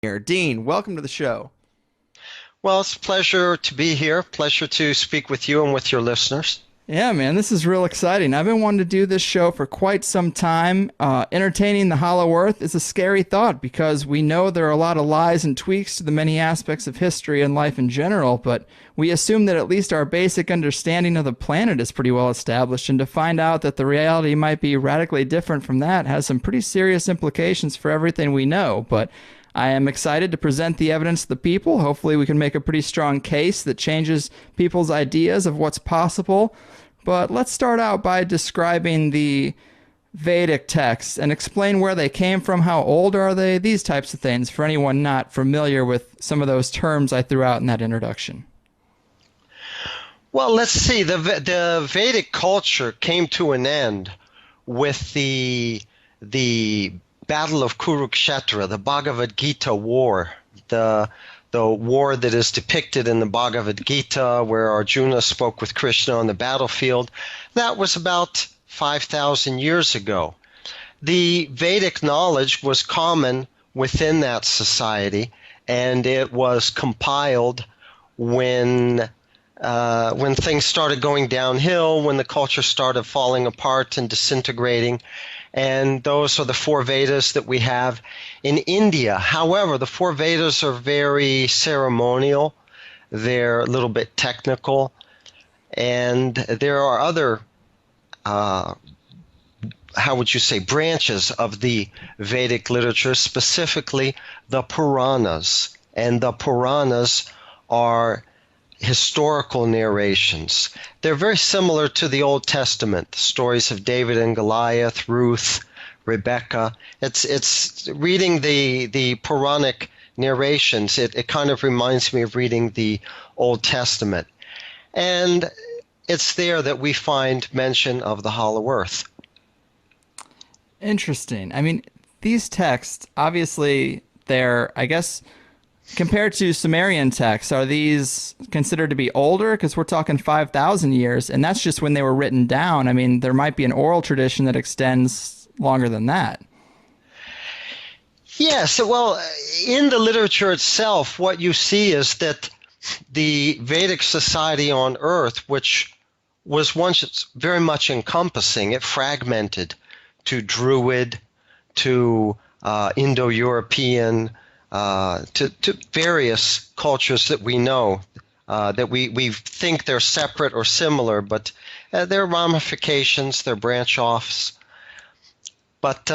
here. Dean, welcome to the show. Well, it's a pleasure to be here. Pleasure to speak with you and with your listeners. Yeah, man, this is real exciting. I've been wanting to do this show for quite some time. Entertaining the Hollow Earth is a scary thought because we know there are a lot of lies and tweaks to the many aspects of history and life in general, but we assume that at least our basic understanding of the planet is pretty well established, and to find out that the reality might be radically different from that has some pretty serious implications for everything we know. But I am excited to present the evidence to the people. Hopefully we can make a pretty strong case that changes people's ideas of what's possible. But let's start out by describing the Vedic texts and explain where they came from, how old are they, these types of things, for anyone not familiar with some of those terms I threw out in that introduction. Well, let's see. The Vedic culture came to an end with the Battle of Kurukshetra, the Bhagavad Gita war, the war that is depicted in the Bhagavad Gita where Arjuna spoke with Krishna on the battlefield. That was about 5,000 years ago. The Vedic knowledge was common within that society, and it was compiled when things started going downhill, when the culture started falling apart and disintegrating. And those are the four Vedas that we have in India. However, the four Vedas are very ceremonial. They're a little bit technical. And there are other, how would you say, branches of the Vedic literature, specifically the Puranas. And the Puranas are historical narrations. They're very similar to the Old Testament, the stories of David and Goliath, Ruth, Rebecca. It's reading the Puranic narrations. It kind of reminds me of reading the Old Testament. And it's there that we find mention of the Hollow Earth. Interesting. I mean, these texts, obviously, they're, I guess, compared to Sumerian texts, are these considered to be older? Because we're talking 5,000 years, and that's just when they were written down. I mean, there might be an oral tradition that extends longer than that. Yes, well, in the literature itself, what you see is that the Vedic society on Earth, which was once very much encompassing, it fragmented to Druid, to Indo-European, to various cultures that we know, that we think they're separate or similar, but they're ramifications, they're branch-offs. But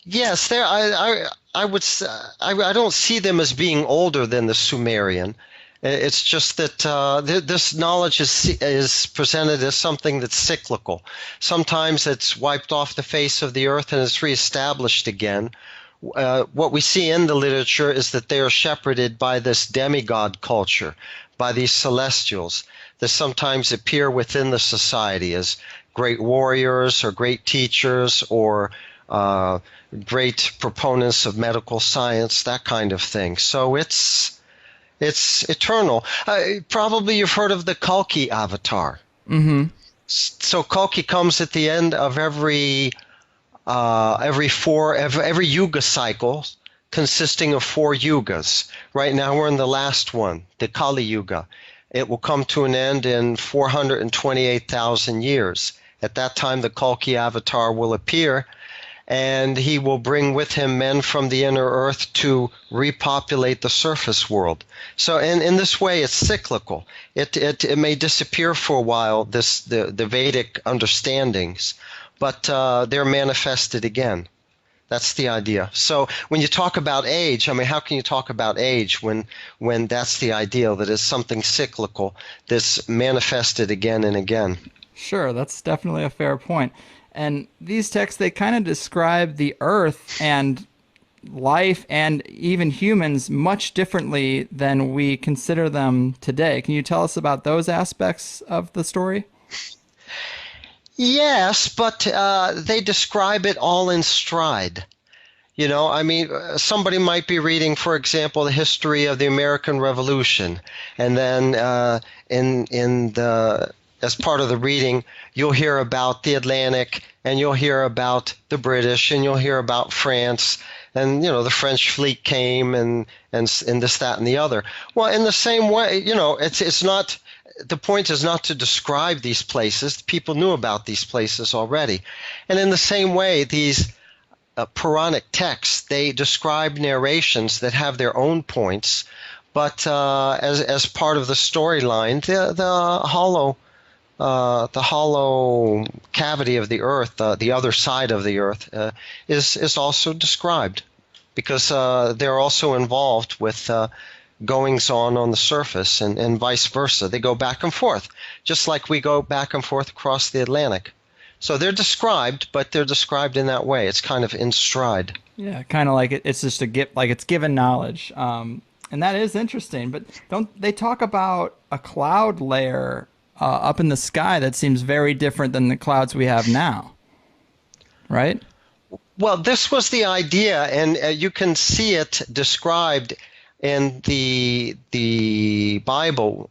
yes, I would say, I don't see them as being older than the Sumerian. It's just that this knowledge is presented as something that's cyclical. Sometimes it's wiped off the face of the earth and is reestablished again. What we see in the literature is that they are shepherded by this demigod culture, by these celestials that sometimes appear within the society as great warriors or great teachers or great proponents of medical science, that kind of thing. So it's eternal. Probably you've heard of the Kalki avatar. Mm-hmm. So Kalki comes at the end of every yuga cycle, consisting of 4 yugas. Right now we're in the last one, the Kali Yuga. It will come to an end in 428,000 years. At that time, the Kalki avatar will appear, and he will bring with him men from the inner earth to repopulate the surface world. So in this way, it's cyclical. It may disappear for a while, the Vedic understandings, but they're manifested again. That's the idea. So when you talk about age, I mean, how can you talk about age when that's the ideal, that is something cyclical that's manifested again and again? Sure, that's definitely a fair point. And these texts, they kind of describe the earth and life and even humans much differently than we consider them today. Can you tell us about those aspects of the story? Yes, but they describe it all in stride. You know, I mean, somebody might be reading, for example, the history of the American Revolution, and then in the as part of the reading, you'll hear about the Atlantic, and you'll hear about the British, and you'll hear about France, and the French fleet came, and this, that, and the other. Well, in the same way, it's not. The point is not to describe these places. People knew about these places already, and in the same way, these Puranic texts, they describe narrations that have their own points, but as part of the storyline, the hollow cavity of the earth, the other side of the earth, is also described, because they're also involved with goings on the surface, and vice versa. They go back and forth, just like we go back and forth across the Atlantic. So they're described, but they're described in that way. It's kind of in stride. Yeah, kind of like it's just it's given knowledge. And that is interesting. But don't they talk about a cloud layer up in the sky that seems very different than the clouds we have now, right? Well, this was the idea, and you can see it described in the Bible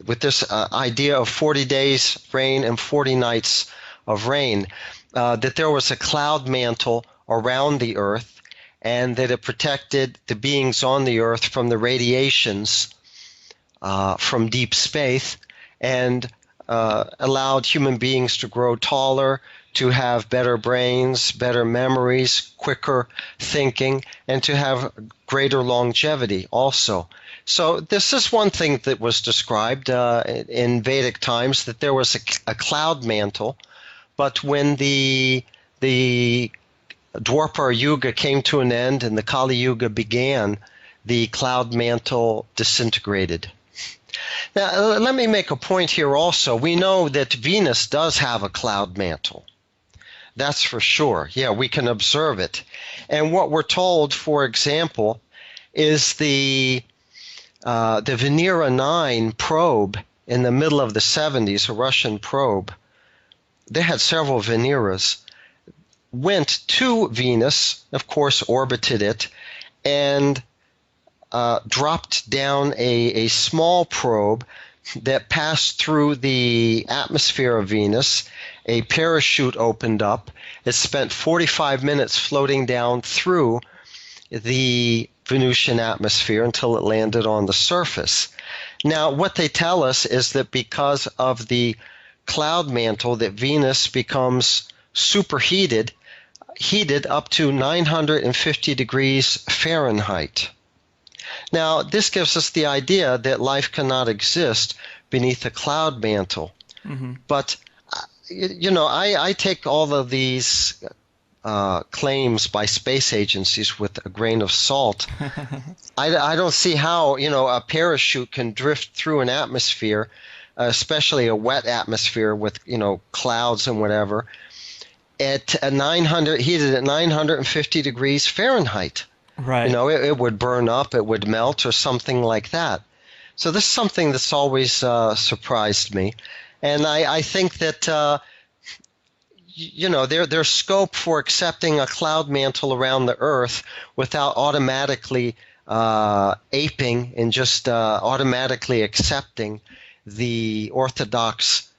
with this idea of 40 days rain and 40 nights of rain, that there was a cloud mantle around the earth, and that it protected the beings on the earth from the radiations from deep space, and allowed human beings to grow taller, to have better brains, better memories, quicker thinking, and to have greater longevity also. So this is one thing that was described in Vedic times, that there was a cloud mantle, but when the Dwapara Yuga came to an end and the Kali Yuga began, the cloud mantle disintegrated. Now, let me make a point here also. We know that Venus does have a cloud mantle. That's for sure. Yeah, we can observe it. And what we're told, for example, is the Venera 9 probe in the middle of the 70s, a Russian probe. They had several Veneras, went to Venus, of course, orbited it, and dropped down a small probe that passed through the atmosphere of Venus. A parachute opened up. It spent 45 minutes floating down through the Venusian atmosphere until it landed on the surface. Now, what they tell us is that because of the cloud mantle, that Venus becomes superheated, heated up to 950 degrees Fahrenheit. Now, this gives us the idea that life cannot exist beneath a cloud mantle. Mm-hmm. But, I take all of these claims by space agencies with a grain of salt. I don't see how, a parachute can drift through an atmosphere, especially a wet atmosphere with, clouds and whatever, at heated at 950 degrees Fahrenheit. Right. It would burn up, it would melt, or something like that. So this is something that's always surprised me. And I think that, there's scope for accepting a cloud mantle around the Earth without automatically aping and just automatically accepting the orthodox,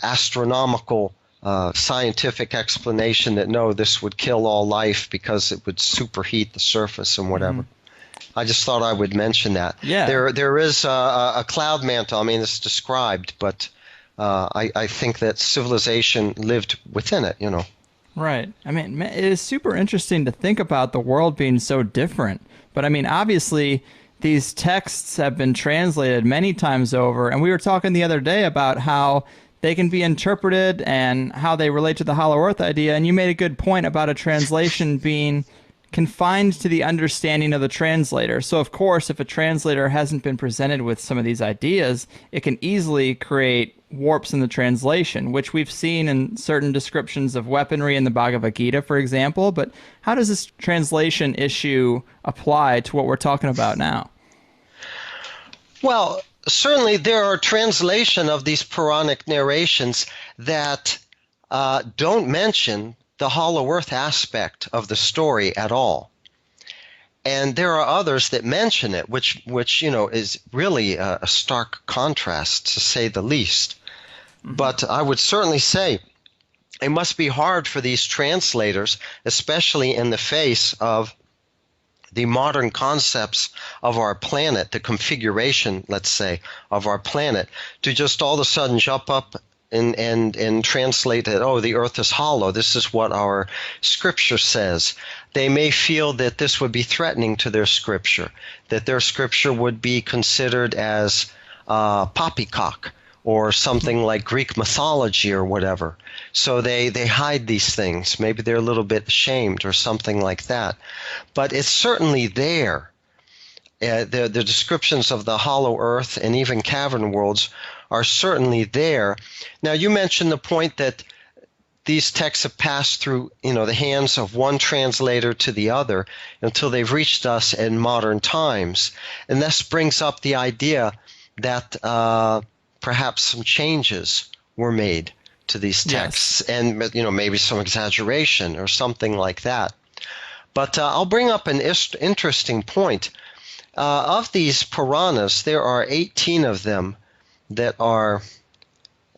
astronomical scientific explanation that no, this would kill all life because it would superheat the surface and whatever. I just thought I would mention that. Yeah. There is a cloud mantle. I mean, it's described, but I think that civilization lived within it, Right. I mean, it is super interesting to think about the world being so different. But I mean, obviously, these texts have been translated many times over. And we were talking the other day about how they can be interpreted and how they relate to the Hollow Earth idea. And you made a good point about a translation being confined to the understanding of the translator. So, of course, if a translator hasn't been presented with some of these ideas, it can easily create warps in the translation, which we've seen in certain descriptions of weaponry in the Bhagavad Gita, for example. But how does this translation issue apply to what we're talking about now? Well, certainly there are translation of these Puranic narrations that don't mention the Hollow Earth aspect of the story at all. And there are others that mention it, which is really a stark contrast, to say the least. But I would certainly say it must be hard for these translators, especially in the face of the modern concepts of our planet, the configuration, let's say, of our planet, to just all of a sudden jump up and translate that, oh, the earth is hollow. This is what our scripture says. They may feel that this would be threatening to their scripture, that their scripture would be considered as poppycock or something like Greek mythology or whatever. So they hide these things. Maybe they're a little bit ashamed or something like that. But it's certainly there. The descriptions of the hollow earth and even cavern worlds are certainly there. Now, you mentioned the point that these texts have passed through, the hands of one translator to the other until they've reached us in modern times. And this brings up the idea that perhaps some changes were made to these texts, and maybe some exaggeration or something like that. But I'll bring up an interesting point. Of these Puranas, there are 18 of them that are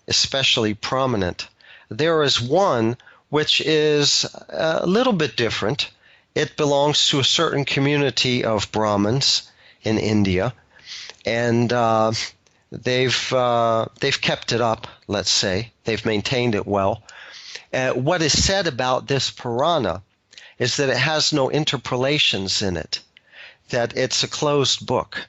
especially prominent. There is one which is a little bit different. It belongs to a certain community of Brahmins in India, and they've kept it up, let's say. They've maintained it well. What is said about this Purana is that it has no interpolations in it, that it's a closed book.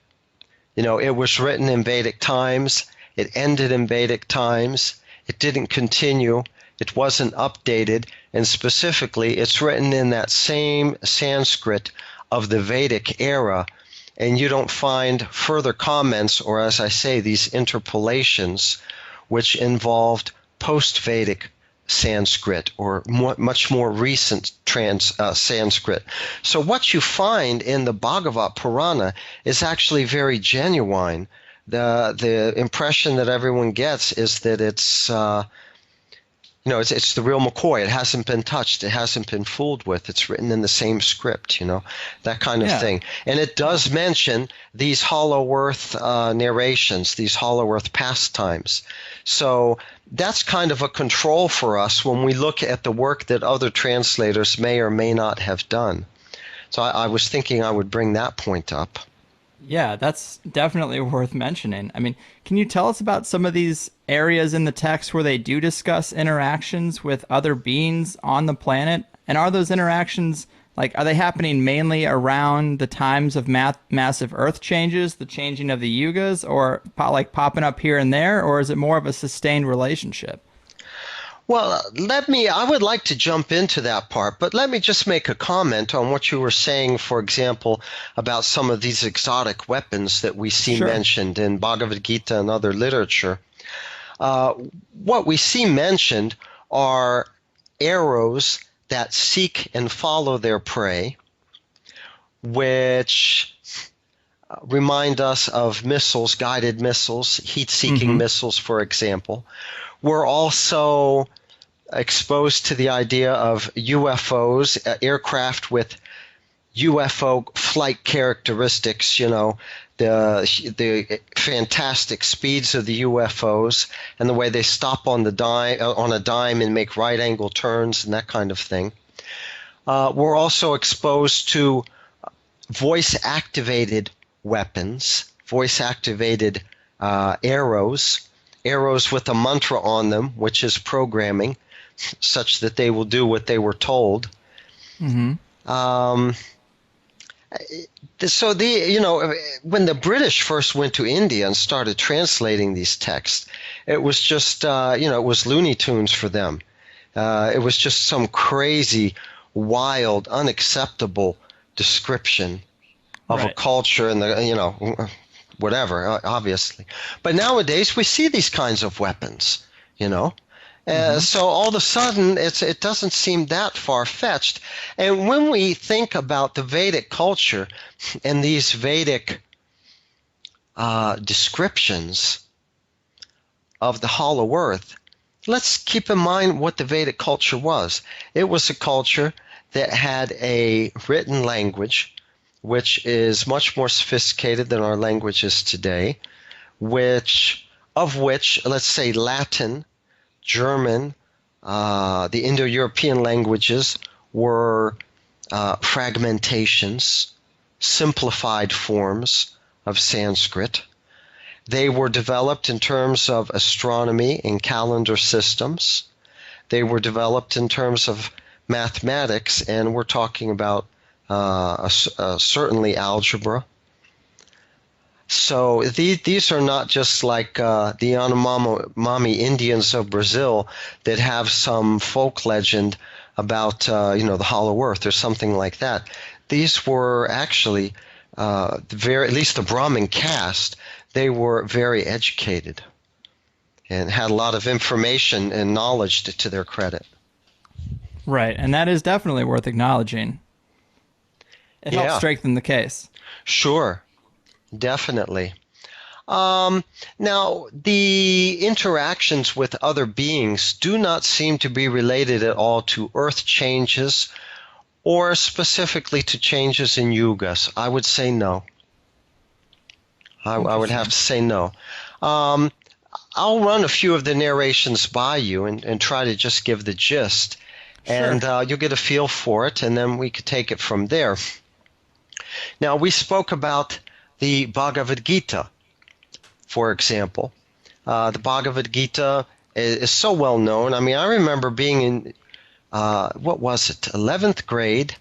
It was written in Vedic times. It ended in Vedic times. It didn't continue. It wasn't updated. And specifically, it's written in that same Sanskrit of the Vedic era. And you don't find further comments, or as I say, these interpolations, which involved post-Vedic Sanskrit or much more recent Sanskrit. So what you find in the Bhagavad Purana is actually very genuine. The impression that everyone gets is that it's it's the real McCoy. It hasn't been touched. It hasn't been fooled with. It's written in the same script, that kind of thing. And it does mention these hollow earth narrations, these hollow earth pastimes. So that's kind of a control for us when we look at the work that other translators may or may not have done. So I was thinking I would bring that point up. Yeah, that's definitely worth mentioning. I mean, can you tell us about some of these areas in the text where they do discuss interactions with other beings on the planet? And are those interactions, are they happening mainly around the times of massive Earth changes, the changing of the yugas, or popping up here and there, or is it more of a sustained relationship? Well, I would like to jump into that part, but let me just make a comment on what you were saying, for example, about some of these exotic weapons that we see mentioned in Bhagavad Gita and other literature. What we see mentioned are arrows that seek and follow their prey, which remind us of missiles, guided missiles, heat-seeking missiles, for example. We're also exposed to the idea of UFOs, aircraft with UFO flight characteristics, the fantastic speeds of the UFOs and the way they stop on a dime and make right-angle turns and that kind of thing. We're also exposed to voice-activated weapons, voice-activated arrows with a mantra on them, which is programming, such that they will do what they were told. So when the British first went to India and started translating these texts, it was just it was Looney Tunes for them. It was just some crazy, wild, unacceptable description of a culture and whatever, obviously. But nowadays we see these kinds of weapons, so all of a sudden it doesn't seem that far-fetched. And when we think about the Vedic culture and these Vedic descriptions of the hollow earth, let's keep in mind what the Vedic culture was. It was a culture that had a written language which is much more sophisticated than our languages today, of which, let's say, Latin, German, the Indo-European languages were fragmentations, simplified forms of Sanskrit. They were developed in terms of astronomy and calendar systems. They were developed in terms of mathematics, and we're talking about certainly algebra. So these are not just like the Yanomami Indians of Brazil that have some folk legend about the Hollow Earth or something like that. These were actually at least the Brahmin caste. They were very educated and had a lot of information and knowledge to their credit. Right, and that is definitely worth acknowledging. It helps strengthen the case. Sure, definitely. Now, the interactions with other beings do not seem to be related at all to earth changes or specifically to changes in yugas. I would say no. I would have to say no. I'll run a few of the narrations by you and try to just give the gist. Sure. And you'll get a feel for it, and then we could take it from there. Now, we spoke about the Bhagavad Gita, for example. The Bhagavad Gita is so well known. I mean, I remember being in, 11th grade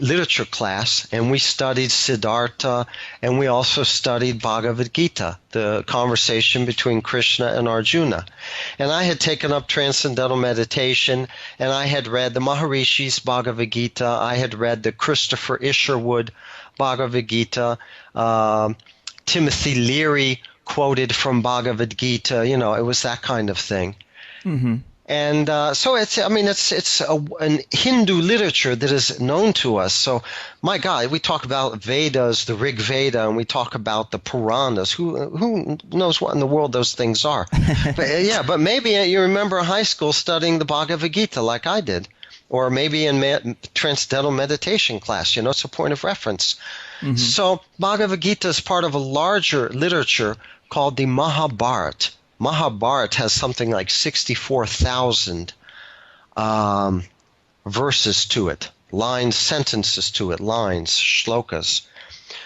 literature class, and we studied Siddhartha, and we also studied Bhagavad Gita, the conversation between Krishna and Arjuna. And I had taken up transcendental meditation, and I had read the Maharishi's Bhagavad Gita. I had read the Christopher Isherwood Bhagavad Gita. Timothy Leary quoted from Bhagavad Gita. You know, it was that kind of thing. Mm-hmm. And so it's an Hindu literature that is known to us. So, my God, we talk about Vedas, the Rig Veda, and we talk about the Puranas. Who knows what in the world those things are? but maybe you remember high school studying the Bhagavad Gita like I did, or maybe in transcendental meditation class. You know, it's a point of reference. Mm-hmm. So, Bhagavad Gita is part of a larger literature called the Mahabharata. Mahabharata has something like 64,000 verses to it, sentences to it, lines, shlokas.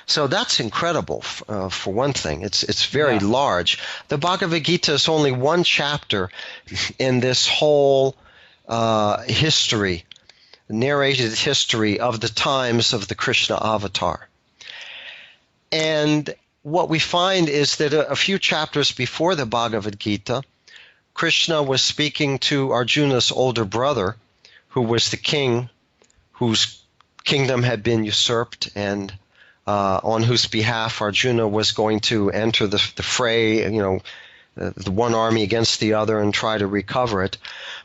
So that's incredible, for one thing. It's very large. The Bhagavad Gita is only one chapter in this whole history, narrated history of the times of the Krishna avatar. And what we find is that a few chapters before the Bhagavad Gita, Krishna was speaking to Arjuna's older brother, who was the king whose kingdom had been usurped, and on whose behalf Arjuna was going to enter the fray, the one army against the other and try to recover it.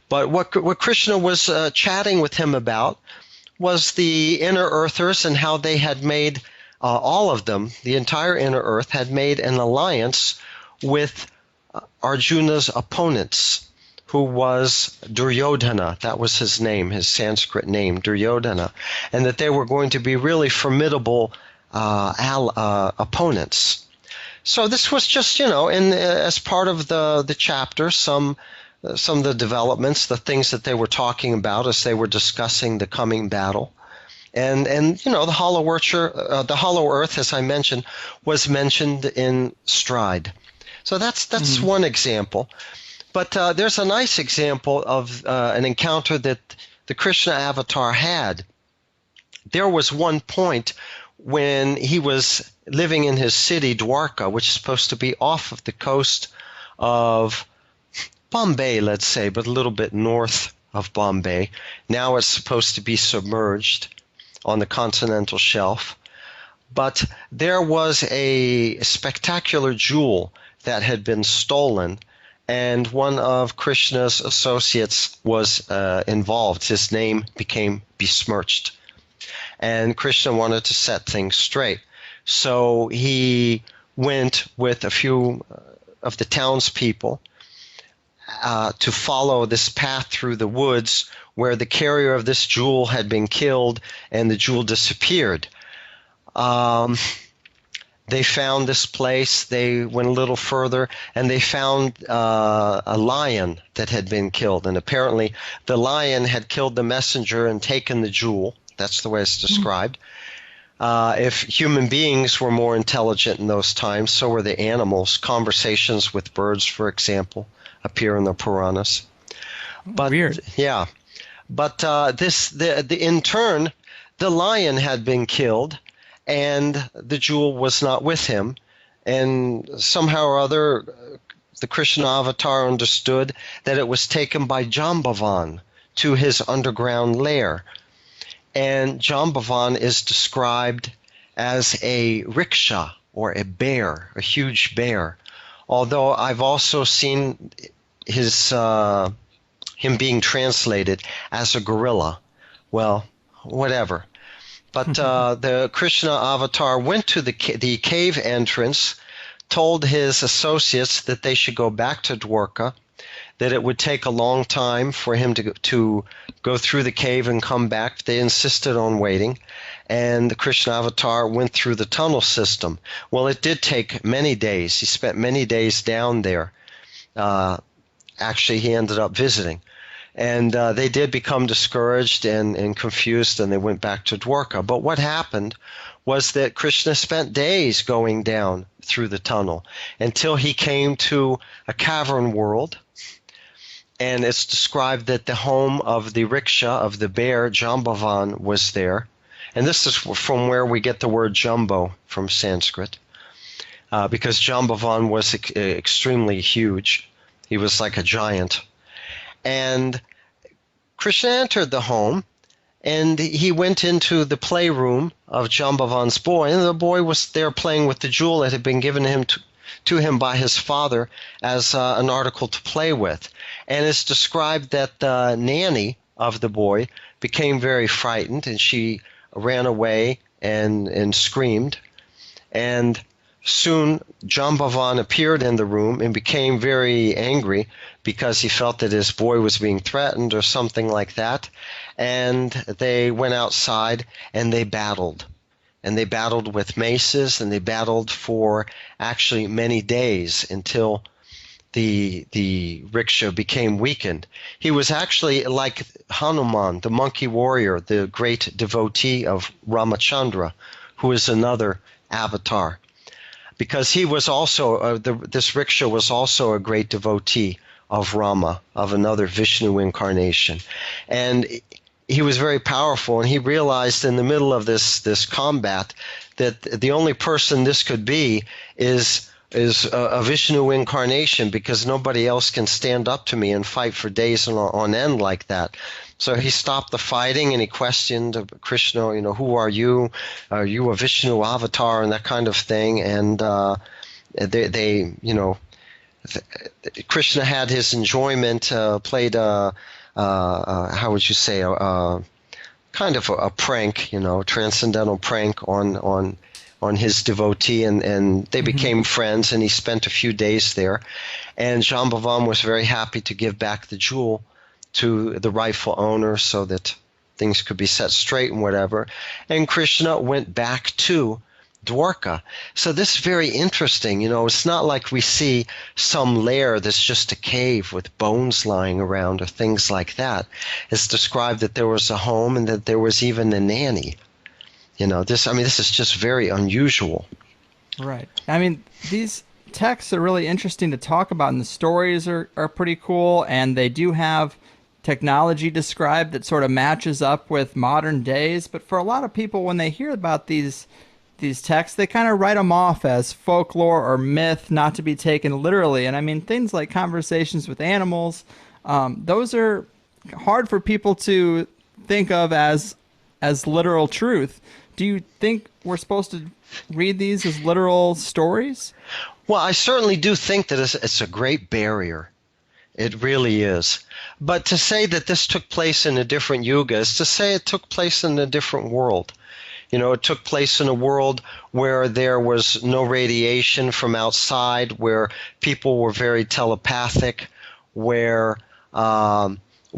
But what Krishna was chatting with him about was the inner earthers and how they had made all of them, the entire inner earth, had made an alliance with Arjuna's opponents, who was Duryodhana. That was his name, his Sanskrit name, Duryodhana, and that they were going to be really formidable opponents. So this was just, as part of the chapter, some of the developments, the things that they were talking about as they were discussing the coming battle. And the Hollow Earth, as I mentioned, was mentioned in stride. So that's one example. But there's a nice example of an encounter that the Krishna avatar had. There was one point when he was living in his city, Dwarka, which is supposed to be off of the coast of Bombay, let's say, but a little bit north of Bombay. Now it's supposed to be submerged on the continental shelf. But there was a spectacular jewel that had been stolen, and one of Krishna's associates was involved. His name became besmirched, and Krishna wanted to set things straight. So he went with a few of the townspeople to follow this path through the woods where the carrier of this jewel had been killed and the jewel disappeared. They found this place. They went a little further, and they found a lion that had been killed. And apparently the lion had killed the messenger and taken the jewel. That's the way it's described. If human beings were more intelligent in those times, so were the animals. Conversations with birds, for example, appear in the Puranas. But, weird. Yeah. But in turn, the lion had been killed, and the jewel was not with him. And somehow or other, the Krishna avatar understood that it was taken by Jambavan to his underground lair. And Jambavan is described as a rickshaw or a bear, a huge bear. Although I've also seen him being translated as a gorilla. Well, whatever. But the Krishna avatar went to the cave entrance, told his associates that they should go back to Dwarka, that it would take a long time for him to go through the cave and come back. They insisted on waiting, and the Krishna avatar went through the tunnel system. Well, it did take many days. He spent many days down there. Actually, he ended up visiting. And they did become discouraged and confused, and they went back to Dwarka. But what happened was that Krishna spent days going down through the tunnel until he came to a cavern world. And it's described that the home of the rickshaw, of the bear, Jambavan, was there. And this is from where we get the word jumbo from Sanskrit, because Jambavan was extremely huge. He was like a giant. And Krishna entered the home, and he went into the playroom of Jambavan's boy, and the boy was there playing with the jewel that had been given to him by his father as an article to play with. And it's described that the nanny of the boy became very frightened, and she ran away and screamed. And soon Jambavan appeared in the room and became very angry because he felt that his boy was being threatened or something like that. And they went outside and they battled. And they battled with maces, and they battled for actually many days until the rickshaw became weakened. He was actually like Hanuman, the monkey warrior, the great devotee of Ramachandra, who is another avatar. Because he was also, this rickshaw was also a great devotee of Rama, of another Vishnu incarnation. And he was very powerful, and he realized in the middle of this combat that the only person this could be is a Vishnu incarnation, because nobody else can stand up to me and fight for days on end like that. So he stopped the fighting, and he questioned Krishna, who are you? Are you a Vishnu avatar? And that kind of thing. And Krishna had his enjoyment, played how would you say, kind of a prank, transcendental prank on his devotee, and they became friends, and he spent a few days there. And Jambavan was very happy to give back the jewel to the rightful owner so that things could be set straight and whatever. And Krishna went back to Dwarka. So this is very interesting. It's not like we see some lair that's just a cave with bones lying around or things like that. It's described that there was a home and that there was even a nanny. This is just very unusual. Right. These texts are really interesting to talk about, and the stories are pretty cool, and they do have technology described that sort of matches up with modern days. But for a lot of people, when they hear about these texts, they kind of write them off as folklore or myth, not to be taken literally. And things like conversations with animals, those are hard for people to think of as literal truth. Do you think we're supposed to read these as literal stories? Well, I certainly do think that it's a great barrier. It really is. But to say that this took place in a different yuga is to say it took place in a different world. It took place in a world where there was no radiation from outside, where people were very telepathic, where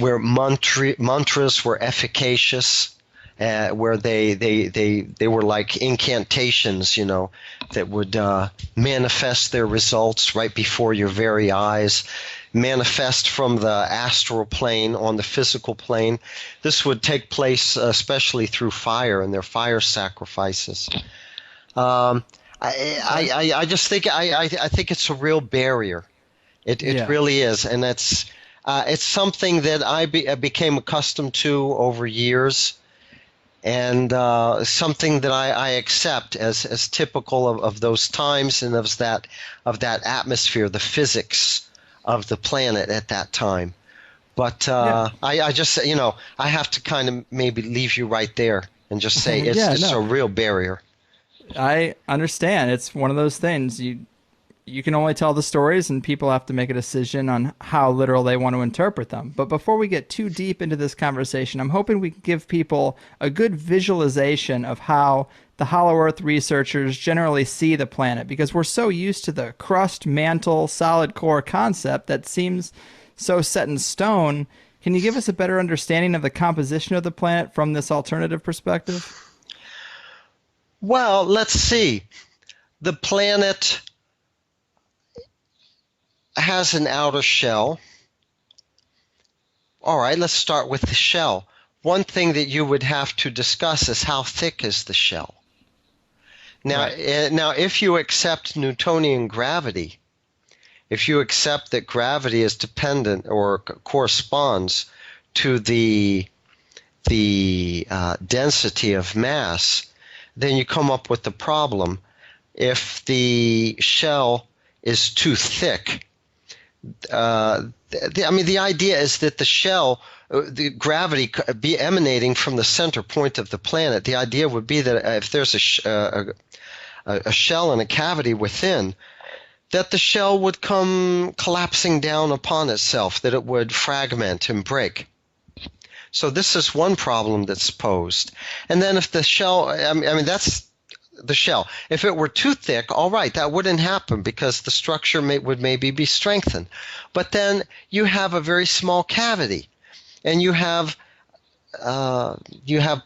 mantras were efficacious, where they were like incantations, that would manifest their results right before your very eyes, manifest from the astral plane on the physical plane. This would take place especially through fire and their fire sacrifices. I just think I think it's a real barrier. It really is, and it's something that I became accustomed to over years, and something that I accept as typical of those times and of that atmosphere, the physics of the planet at that time. But I just, I have to kind of maybe leave you right there and just say it's a real barrier. I understand. It's one of those things. You can only tell the stories, and people have to make a decision on how literal they want to interpret them. But before we get too deep into this conversation, I'm hoping we can give people a good visualization of how the Hollow Earth researchers generally see the planet, because we're so used to the crust, mantle, solid core concept that seems so set in stone. Can you give us a better understanding of the composition of the planet from this alternative perspective? Well, let's see. The planet has an outer shell. All right, let's start with the shell. One thing that you would have to discuss is how thick is the shell. Now, Now, if you accept Newtonian gravity, if you accept that gravity is dependent or corresponds to the density of mass, then you come up with the problem. If the shell is too thick, the idea is that the shell, the gravity be emanating from the center point of the planet. The idea would be that if there's a shell and a cavity within, that the shell would come collapsing down upon itself, that it would fragment and break. So this is one problem that's posed. And then if the shell, that's the shell. If it were too thick, all right, that wouldn't happen because the structure would maybe be strengthened. But then you have a very small cavity, and you have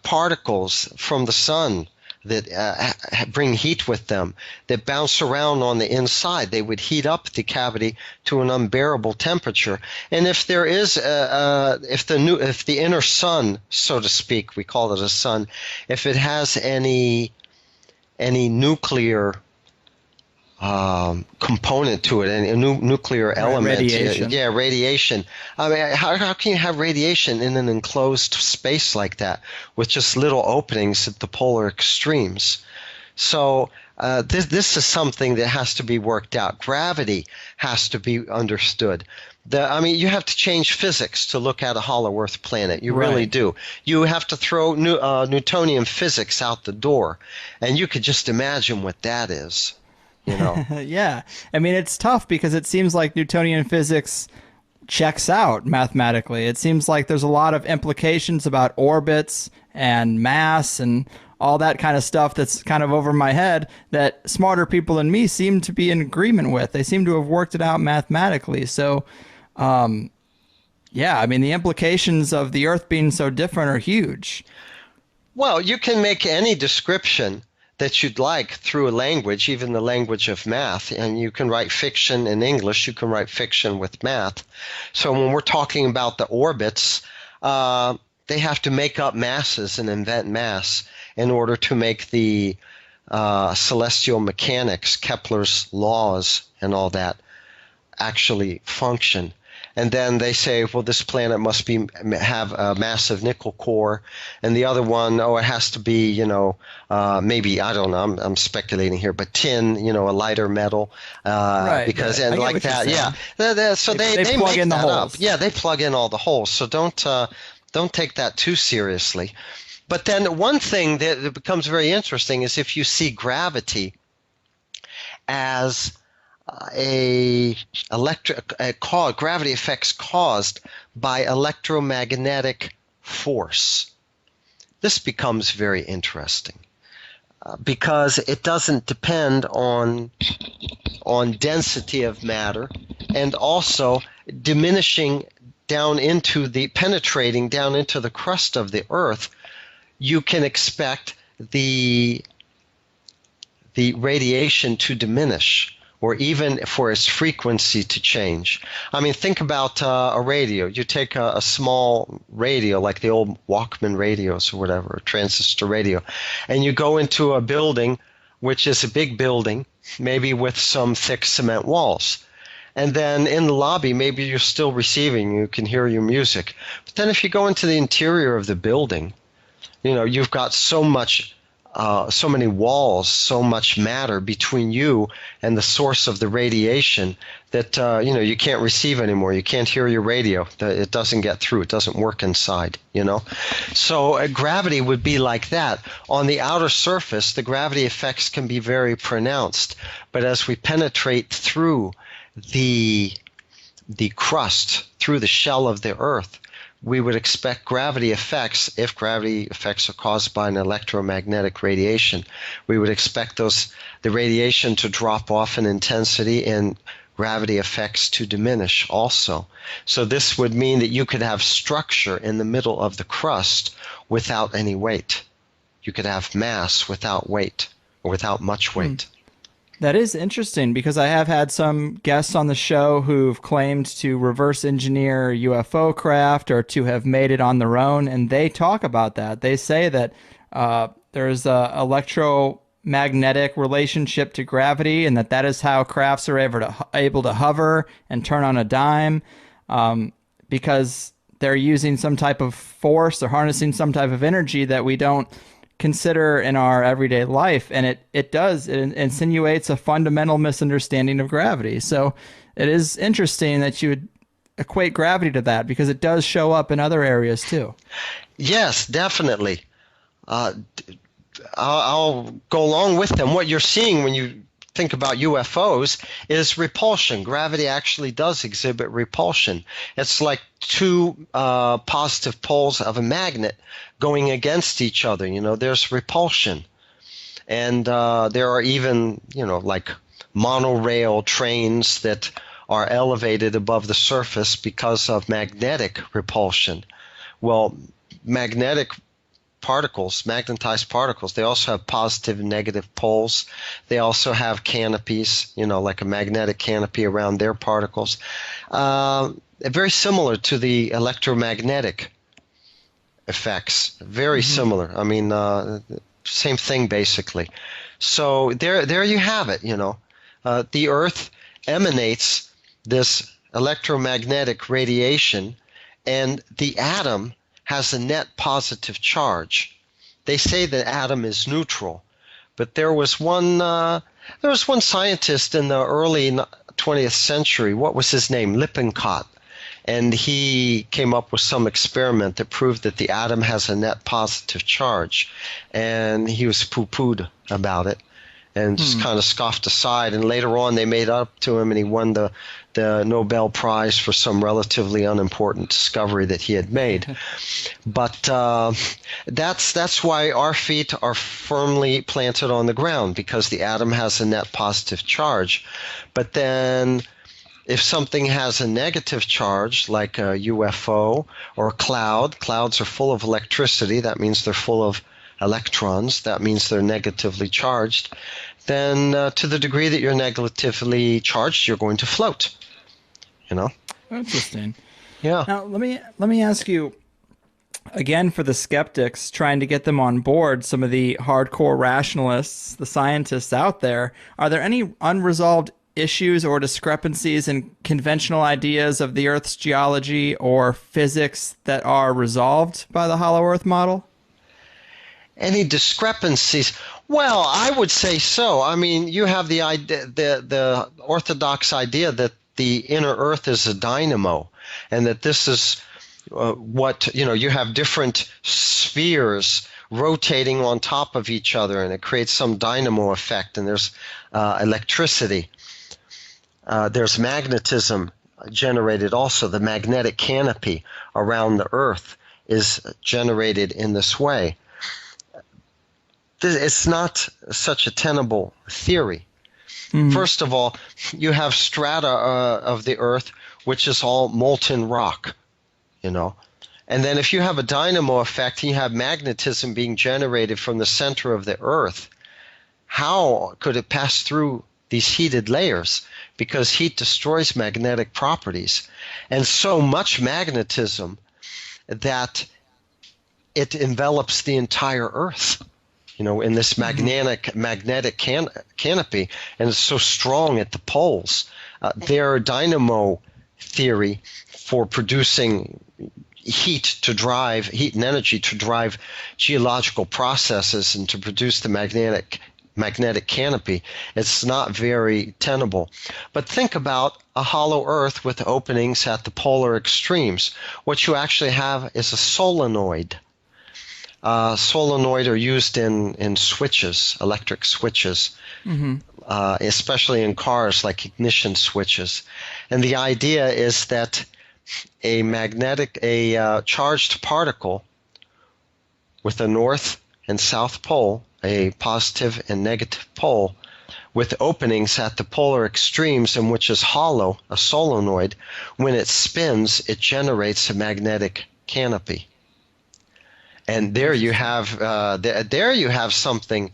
particles from the sun that bring heat with them, that bounce around on the inside. They would heat up the cavity to an unbearable temperature. And if there is, if the inner sun, so to speak, we call it a sun, if it has any nuclear component to it, and a nuclear element. Radiation. Yeah, radiation. I mean, how can you have radiation in an enclosed space like that with just little openings at the polar extremes? So this is something that has to be worked out. Gravity has to be understood. You have to change physics to look at a hollow Earth planet. You really do. You have to throw Newtonian physics out the door, and you could just imagine what that is. Yeah. I mean, it's tough because it seems like Newtonian physics checks out mathematically. It seems like there's a lot of implications about orbits and mass and all that kind of stuff that's kind of over my head that smarter people than me seem to be in agreement with. They seem to have worked it out mathematically. So, the implications of the Earth being so different are huge. Well, you can make any description that you'd like through a language, even the language of math, and you can write fiction in English, you can write fiction with math. So when we're talking about the orbits, they have to make up masses and invent mass in order to make the celestial mechanics, Kepler's laws and all that, actually function. And then they say, well, this planet must have a massive nickel core, and the other one, it has to be, maybe, I don't know, I'm speculating here, but tin, a lighter metal, because and like that, So they plug in the holes. Yeah, they plug in all the holes. So don't take that too seriously. But then one thing that becomes very interesting is if you see gravity as gravity effects caused by electromagnetic force. This becomes very interesting. because it doesn't depend on density of matter, and also penetrating down into the crust of the Earth. You can expect the radiation to diminish, or even for its frequency to change. I mean, think about a radio. You take a small radio, like the old Walkman radios or whatever, a transistor radio, and you go into a building, which is a big building, maybe with some thick cement walls. And then in the lobby, maybe you're still receiving, you can hear your music. But then if you go into the interior of the building, you've got so many walls, so much matter between you and the source of the radiation that you can't receive anymore. You can't hear your radio. It doesn't get through. It doesn't work inside. So gravity would be like that. On the outer surface, the gravity effects can be very pronounced, but as we penetrate through the crust, through the shell of the Earth, we would expect gravity effects, if gravity effects are caused by an electromagnetic radiation, we would expect the radiation to drop off in intensity and gravity effects to diminish also. So this would mean that you could have structure in the middle of the crust without any weight. You could have mass without weight, or without much weight. That is interesting, because I have had some guests on the show who've claimed to reverse engineer UFO craft or to have made it on their own, and they talk about that. They say that there's a electromagnetic relationship to gravity, and that is how crafts are able to hover and turn on a dime, because they're using some type of force or harnessing some type of energy that we don't consider in our everyday life, and it insinuates a fundamental misunderstanding of gravity. So it is interesting that you would equate gravity to that, because it does show up in other areas too. Yes, definitely. I'll go along with them. What you're seeing when you think about UFOs is repulsion. Gravity actually does exhibit repulsion. It's like two positive poles of a magnet going against each other. There's repulsion. And there are even, like monorail trains that are elevated above the surface because of magnetic repulsion. Well, magnetized particles, they also have positive and negative poles. They also have canopies, like a magnetic canopy around their particles. Very similar to the electromagnetic effects. Very similar. I mean, same thing basically. So there you have it. The Earth emanates this electromagnetic radiation, and the atom has a net positive charge. They say the atom is neutral, but there was one scientist in the early 20th century. What was his name? Lippincott. And he came up with some experiment that proved that the atom has a net positive charge. And he was poo-pooed about it and just kind of scoffed aside. And later on they made up to him, and he won the Nobel Prize for some relatively unimportant discovery that he had made. But that's why our feet are firmly planted on the ground, because the atom has a net positive charge. But then if something has a negative charge, like a UFO or a cloud, clouds are full of electricity. That means they're full of electrons. That means they're negatively charged. Then to the degree that you're negatively charged, you're going to float. Interesting. Yeah. Now let me ask you again, for the skeptics, trying to get them on board, some of the hardcore rationalists, the scientists out there, are there any unresolved issues or discrepancies in conventional ideas of the Earth's geology or physics that are resolved by the Hollow Earth model? Any discrepancies? Well, I would say so. I mean, you have the idea, the orthodox idea that the inner Earth is a dynamo, and that this is you have different spheres rotating on top of each other, and it creates some dynamo effect, and there's electricity. There's magnetism generated also. The magnetic canopy around the Earth is generated in this way. it's not such a tenable theory. Mhm. First of all, you have strata of the Earth, which is all molten rock, you know. And then if you have a dynamo effect and you have magnetism being generated from the center of the Earth, how could it pass through these heated layers? Because heat destroys magnetic properties. And so much magnetism that it envelops the entire Earth, in this magnetic canopy, and it's so strong at the poles. Their dynamo theory for producing heat and energy to drive geological processes and to produce the magnetic canopy, it's not very tenable. But think about a hollow Earth with openings at the polar extremes. What you actually have is a solenoid. Solenoid are used in switches, electric switches, especially in cars, like ignition switches. And the idea is that a charged particle with a north and south pole, a positive and negative pole, with openings at the polar extremes, and which is hollow, a solenoid, when it spins, it generates a magnetic canopy. And there you have something,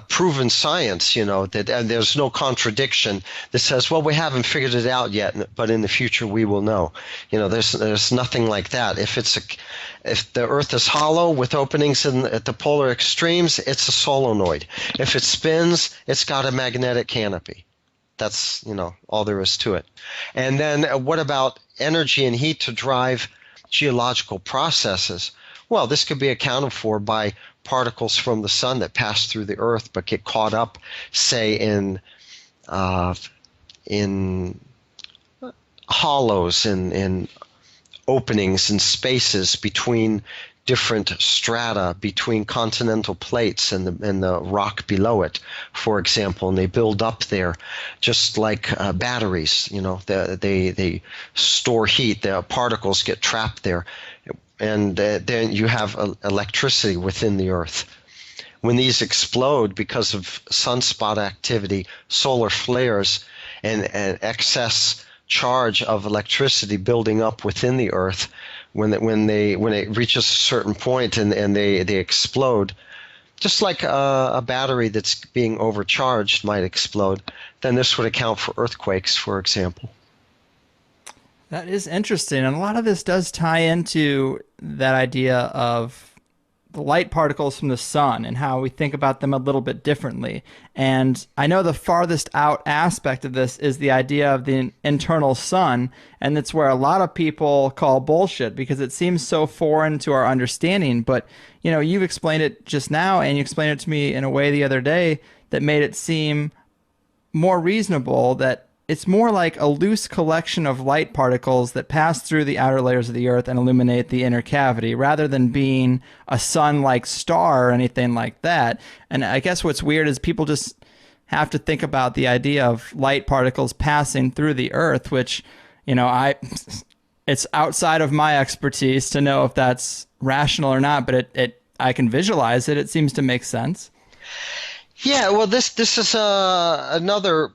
proven science, that and there's no contradiction that says, well, we haven't figured it out yet, but in the future we will know. There's nothing like that. If the Earth is hollow with openings at the polar extremes, it's a solenoid. If it spins, it's got a magnetic canopy. That's all there is to it. And then what about energy and heat to drive geological processes? Well, this could be accounted for by particles from the sun that pass through the Earth but get caught up, say, in hollows, in openings and spaces between different strata, between continental plates and the rock below it, for example, and they build up there, just like batteries. They store heat. The particles get trapped there. And then you have electricity within the Earth. When these explode because of sunspot activity, solar flares, and excess charge of electricity building up within the Earth, when it reaches a certain point and they explode, just like a battery that's being overcharged might explode, then this would account for earthquakes, for example. That is interesting. And a lot of this does tie into that idea of the light particles from the sun and how we think about them a little bit differently. And I know the farthest out aspect of this is the idea of the internal sun. And that's where a lot of people call bullshit because it seems so foreign to our understanding. But, you've explained it just now, and you explained it to me in a way the other day that made it seem more reasonable, that it's more like a loose collection of light particles that pass through the outer layers of the Earth and illuminate the inner cavity, rather than being a sun-like star or anything like that. And I guess what's weird is people just have to think about the idea of light particles passing through the Earth, which, it's outside of my expertise to know if that's rational or not, but I can visualize it. It seems to make sense. Yeah, well, this is another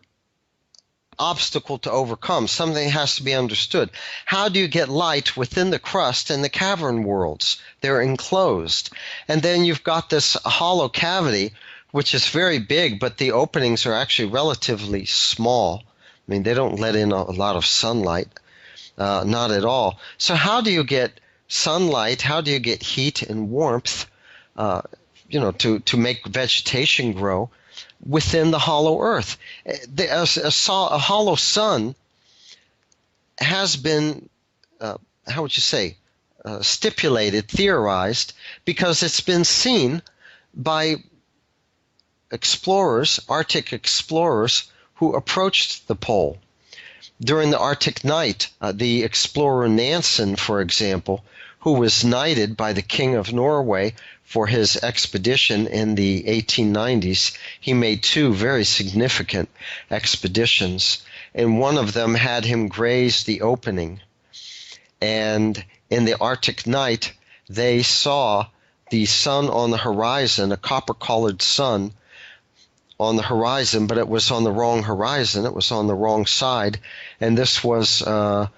obstacle to overcome. Something has to be understood. How do you get light within the crust and the cavern worlds? They're enclosed. And then you've got this hollow cavity, which is very big, but the openings are actually relatively small. I mean, they don't let in a lot of sunlight, not at all. So how do you get sunlight? How do you get heat and warmth, to make vegetation grow within the hollow Earth? A hollow sun has been, stipulated, theorized, because it's been seen by explorers, Arctic explorers, who approached the pole. During the Arctic night, the explorer Nansen, for example, who was knighted by the King of Norway for his expedition in the 1890s, he made two very significant expeditions, and one of them had him graze the opening. And in the Arctic night, they saw the sun on the horizon, a copper-colored sun on the horizon, but it was on the wrong horizon. It was on the wrong side, and this was a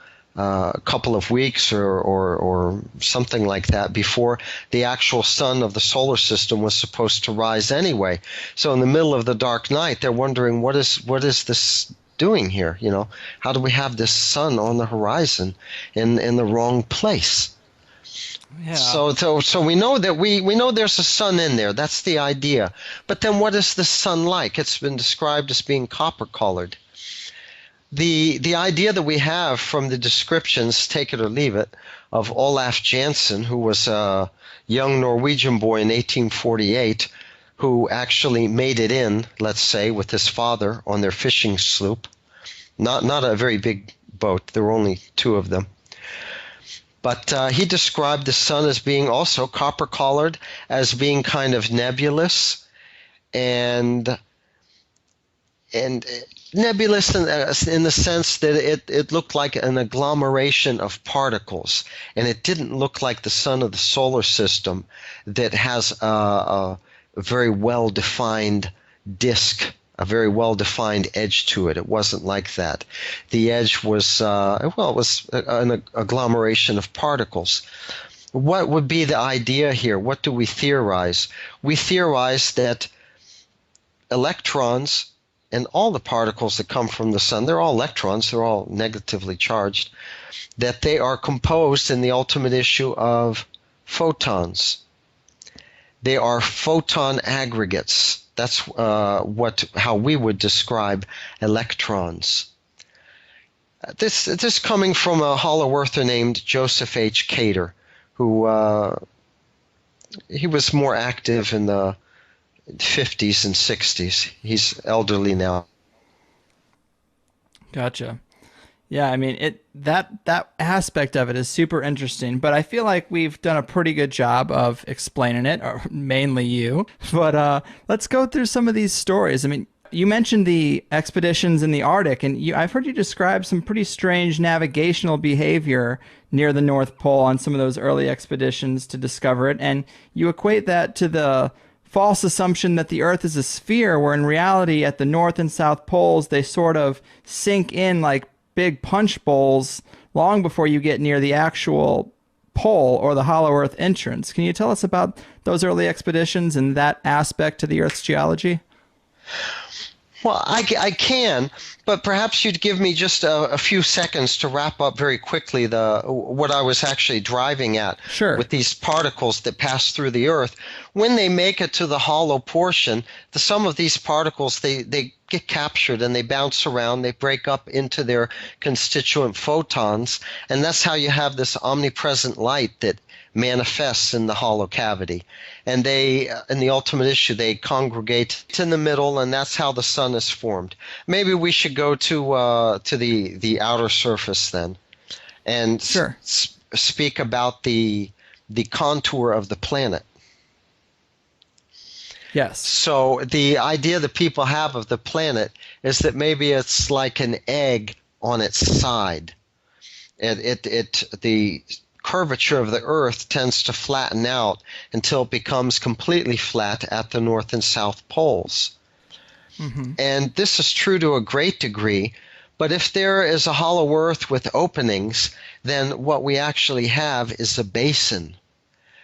couple of weeks or something like that before the actual sun of the solar system was supposed to rise anyway. So in the middle of the dark night, they're wondering, what is this doing here? You know, how do we have this sun on the horizon in the wrong place? Yeah. So we know that we know there's a sun in there. That's the idea. But then what is the sun like? It's been described as being copper-colored. The idea that we have from the descriptions, take it or leave it, of Olaf Jansen, who was a young Norwegian boy in 1848, who actually made it in, let's say, with his father on their fishing sloop. Not a very big boat. There were only two of them. But he described the sun as being also copper-colored, as being kind of nebulous, and nebulous in the sense that it looked like an agglomeration of particles, and it didn't look like the sun of the solar system that has a very well-defined disk, a very well-defined edge to it. It wasn't like that. The edge was, it was an agglomeration of particles. What would be the idea here? What do we theorize? We theorize that electrons and all the particles that come from the sun, they're all electrons, they're all negatively charged, that they are composed in the ultimate issue of photons. They are photon aggregates. That's how we would describe electrons. This coming from a hollow earther named Joseph H. Cater, who he was more active in the 50s and 60s. He's elderly now. Gotcha. Yeah, I mean, that aspect of it is super interesting, but I feel like we've done a pretty good job of explaining it, or mainly you. But let's go through some of these stories. I mean, you mentioned the expeditions in the Arctic, and I've heard you describe some pretty strange navigational behavior near the North Pole on some of those early expeditions to discover it, and you equate that to the false assumption that the Earth is a sphere, where in reality at the North and South Poles they sort of sink in like big punch bowls long before you get near the actual pole or the hollow earth entrance. Can you tell us about those early expeditions and that aspect to the Earth's geology? Well, I can, but perhaps you'd give me just a few seconds to wrap up very quickly what I was actually driving at. Sure. With these particles that pass through the Earth. When they make it to the hollow portion, some of these particles, they get captured and they bounce around, they break up into their constituent photons, and that's how you have this omnipresent light that manifests in the hollow cavity. And they, in the ultimate issue, they congregate in the middle, and that's how the sun is formed. Maybe we should go to the outer surface then, and sure. Speak about the contour of the planet. Yes. So the idea that people have of the planet is that maybe it's like an egg on its side. The curvature of the Earth tends to flatten out until it becomes completely flat at the North and South poles. Mm-hmm. And this is true to a great degree, but if there is a hollow Earth with openings, then what we actually have is a basin.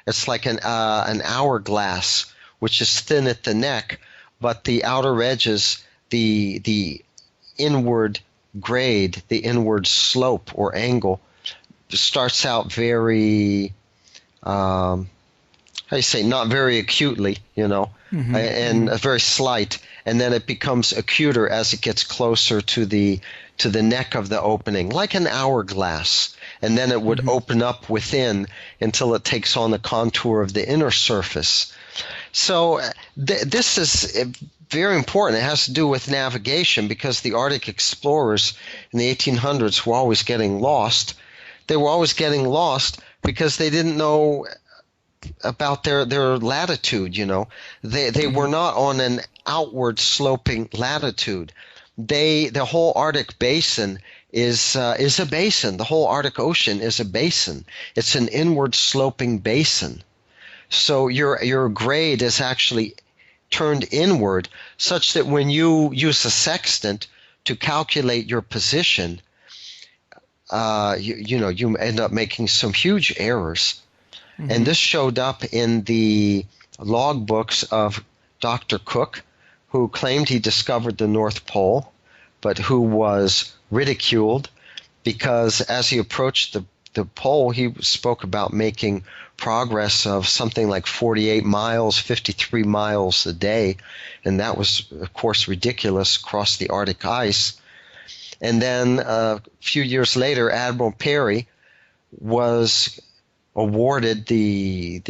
It's like an hourglass, which is thin at the neck, but the outer edges, the inward grade, the inward slope or angle, starts out very, how do you say, not very acutely, mm-hmm. and very slight, and then it becomes acuter as it gets closer to the neck of the opening, like an hourglass, and then it would mm-hmm. open up within until it takes on the contour of the inner surface. So this is very important. It has to do with navigation, because the Arctic explorers in the 1800s were always getting lost. They were always getting lost because they didn't know about their latitude, They were not on an outward sloping latitude. The whole Arctic basin is a basin. The whole Arctic Ocean is a basin. It's an inward sloping basin. So your grade is actually turned inward, such that when you use a sextant to calculate your position, you end up making some huge errors. And this showed up in the logbooks of Dr. Cook, who claimed he discovered the North Pole, but who was ridiculed because as he approached the pole, he spoke about making progress of something like 48 miles, 53 miles a day. And that was, of course, ridiculous across the Arctic ice. And then a few years later, Admiral Peary was awarded the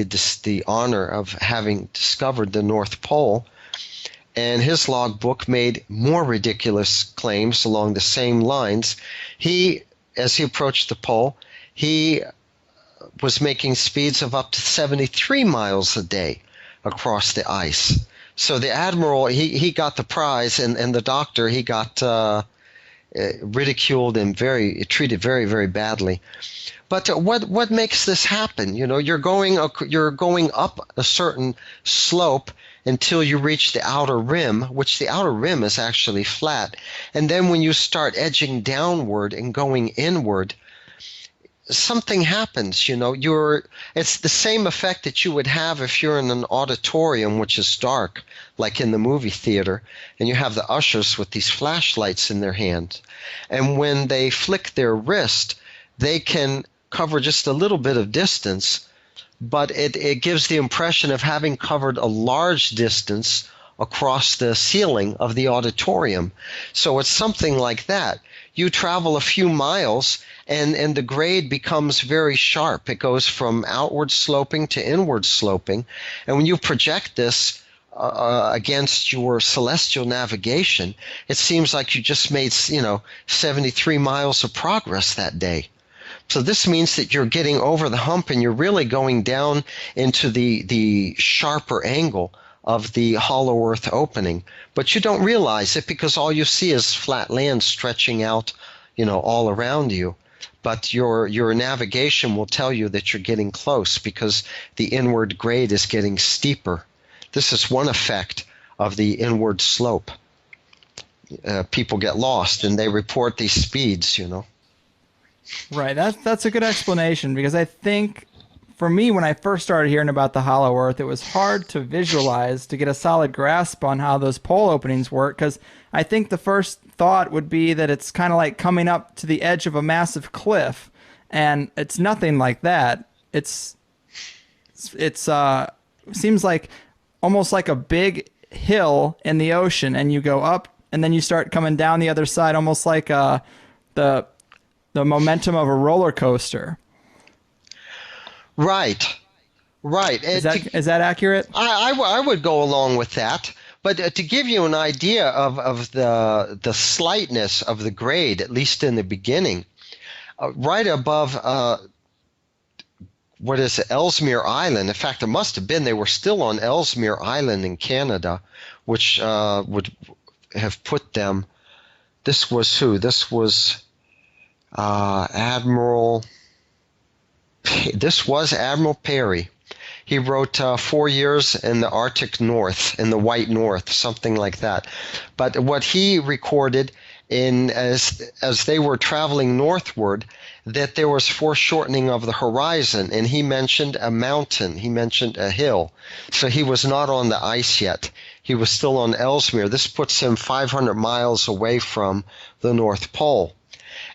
honor of having discovered the North Pole. And his logbook made more ridiculous claims along the same lines. As he approached the pole, he was making speeds of up to 73 miles a day across the ice. So the admiral, he got the prize, and the doctor, he got ridiculed and treated very, very badly. But what makes this happen? You're going up a certain slope until you reach the outer rim, which the outer rim is actually flat. And then when you start edging downward and going inward, something happens. It's the same effect that you would have if you're in an auditorium which is dark, like in the movie theater, and you have the ushers with these flashlights in their hands. And when they flick their wrist, they can cover just a little bit of distance, but it gives the impression of having covered a large distance across the ceiling of the auditorium. So it's something like that. You travel a few miles, and the grade becomes very sharp. It goes from outward sloping to inward sloping. And when you project this against your celestial navigation, it seems like you just made 73 miles of progress that day. So this means that you're getting over the hump and you're really going down into the sharper angle of the hollow earth opening. But you don't realize it because all you see is flat land stretching out, all around you. But your navigation will tell you that you're getting close because the inward grade is getting steeper. This is one effect of the inward slope. People get lost and they report these speeds, Right. That's a good explanation, because I think for me, when I first started hearing about the hollow earth, it was hard to visualize, to get a solid grasp on how those pole openings work, because I think the first thought would be that it's kind of like coming up to the edge of a massive cliff, and it's nothing like that. It's seems like almost like a big hill in the ocean, and you go up and then you start coming down the other side, almost like the momentum of a roller coaster. Right. Is that accurate? I would go along with that. But to give you an idea of the slightness of the grade, at least in the beginning, right above what is it, Ellesmere Island. In fact, it must have been, they were still on Ellesmere Island in Canada, which would have put them. This was who? This was Admiral Peary. He wrote 4 years in the Arctic North, in the White North, something like that. But what he recorded as they were traveling northward, that there was foreshortening of the horizon, and he mentioned a mountain, he mentioned a hill. So he was not on the ice yet. He was still on Ellesmere. This puts him 500 miles away from the North Pole.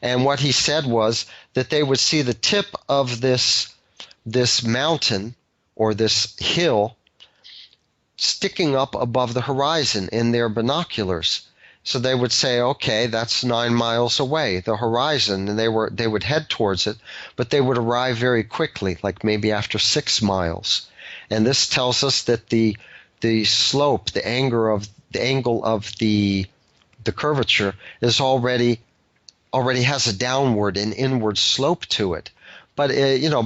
And what he said was that they would see the tip of this mountain or this hill sticking up above the horizon in their binoculars. So they would say, okay, that's 9 miles away, the horizon, and they would head towards it, but they would arrive very quickly, like maybe after 6 miles. And this tells us that the slope, the angle of the curvature is already has a downward and inward slope to it. But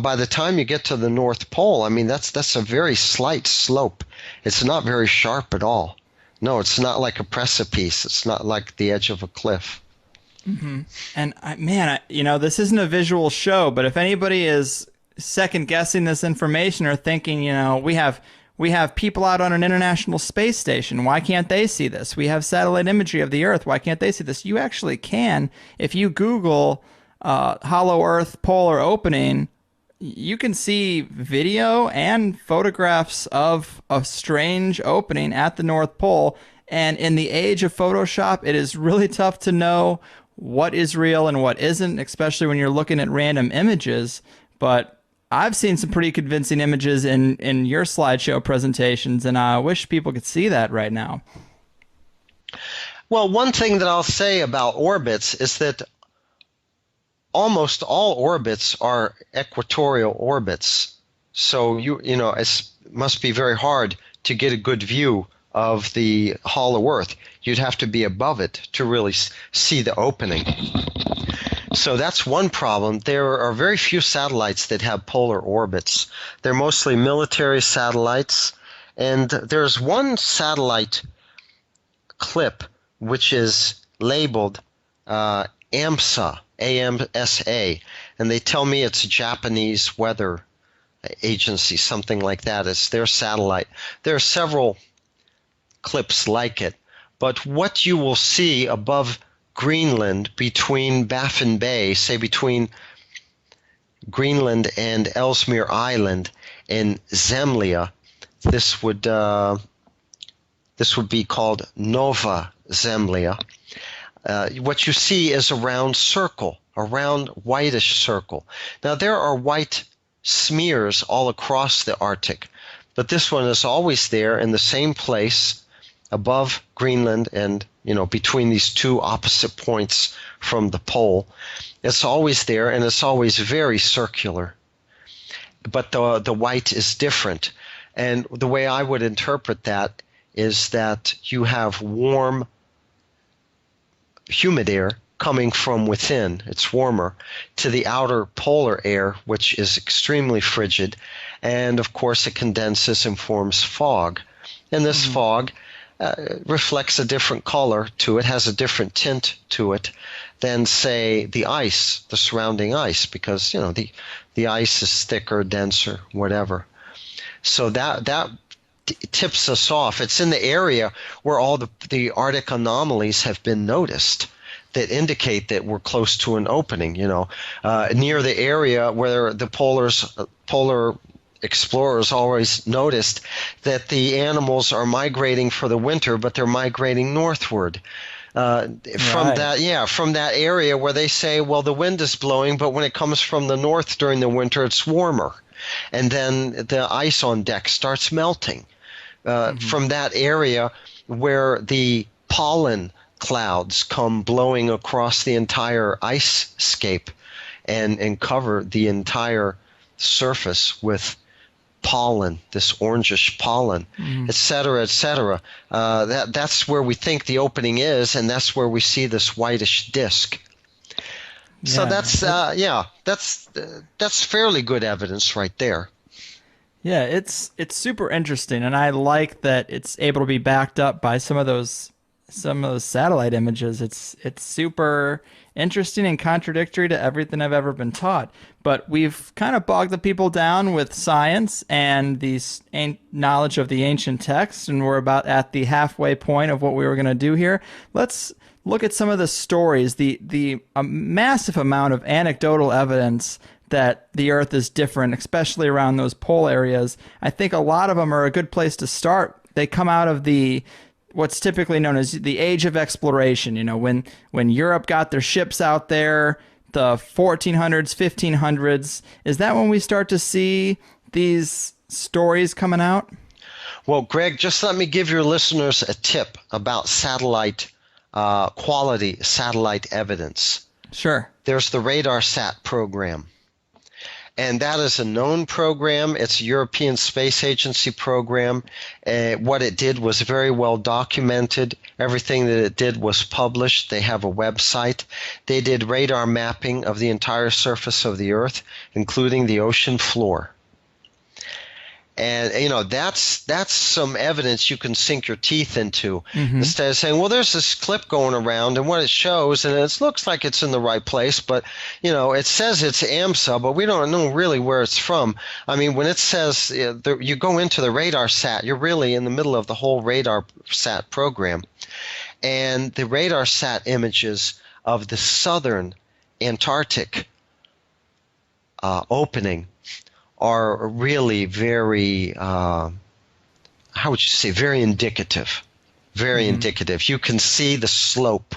by the time you get to the North Pole, I mean, that's a very slight slope. It's not very sharp at all. No, it's not like a precipice. It's not like the edge of a cliff. Mm-hmm. And this isn't a visual show, but if anybody is second guessing this information or thinking, we have people out on an international space station. Why can't they see this? We have satellite imagery of the Earth. Why can't they see this? You actually can. If you Google hollow Earth polar opening, you can see video and photographs of a strange opening at the North Pole. And in the age of Photoshop, it is really tough to know what is real and what isn't, especially when you're looking at random images. But I've seen some pretty convincing images in your slideshow presentations, and I wish people could see that right now. Well, one thing that I'll say about orbits is that almost all orbits are equatorial orbits. So it must be very hard to get a good view of the hollow Earth. You'd have to be above it to really see the opening. So that's one problem. There are very few satellites that have polar orbits. They're mostly military satellites. And there's one satellite clip which is labeled AMSA, AMSA, and they tell me it's a Japanese weather agency, something like that. It's their satellite. There are several clips like it, but what you will see above Greenland, between Baffin Bay, say between Greenland and Ellesmere Island in Zemlya, this would be called Nova Zemlya. What you see is a round circle, a round whitish circle. Now there are white smears all across the Arctic, but this one is always there in the same place above Greenland and between these two opposite points from the pole. It's always there, and it's always very circular. But the white is different. And the way I would interpret that is that you have warm, humid air coming from within, it's warmer, to the outer polar air, which is extremely frigid. And of course it condenses and forms fog. And this fog reflects a different color to it, has a different tint to it than, say, the ice, the surrounding ice, because the ice is thicker, denser, whatever. So that tips us off. It's in the area where all the Arctic anomalies have been noticed that indicate that we're close to an opening. Near the area where the polar explorers always noticed that the animals are migrating for the winter, but they're migrating northward. From that area where they say, well, the wind is blowing, but when it comes from the north during the winter, it's warmer. And then the ice on deck starts melting. From that area where the pollen clouds come blowing across the entire ice scape and cover the entire surface with pollen, this orangish pollen, et cetera, et cetera. That's where we think the opening is, and that's where we see this whitish disk. So that's fairly good evidence right there. Yeah, it's super interesting, and I like that it's able to be backed up by some of those satellite images. It's super interesting and contradictory to everything I've ever been taught. But we've kind of bogged the people down with science and the knowledge of the ancient texts, and we're about at the halfway point of what we were going to do here. Let's look at some of the stories, the massive amount of anecdotal evidence that the Earth is different, especially around those pole areas. I think a lot of them are a good place to start. They come out of what's typically known as the age of exploration. When Europe got their ships out there, the 1400s, 1500s. Is that when we start to see these stories coming out? Well, Greg, just let me give your listeners a tip about quality satellite evidence. Sure. There's the RadarSat program. And that is a known program. It's a European Space Agency program. What it did was very well documented. Everything that it did was published. They have a website. They did radar mapping of the entire surface of the Earth, including the ocean floor. And that's some evidence you can sink your teeth into, Mm-hmm. instead of saying, well, there's this clip going around and what it shows, and it looks like it's in the right place, but it says it's AMSA, but we don't know really where it's from. I mean, when it says you go into the radar sat, you're really in the middle of the whole radar sat program. And the radar sat images of the southern Antarctic opening are really very, how would you say, very indicative. Very indicative. You can see the slope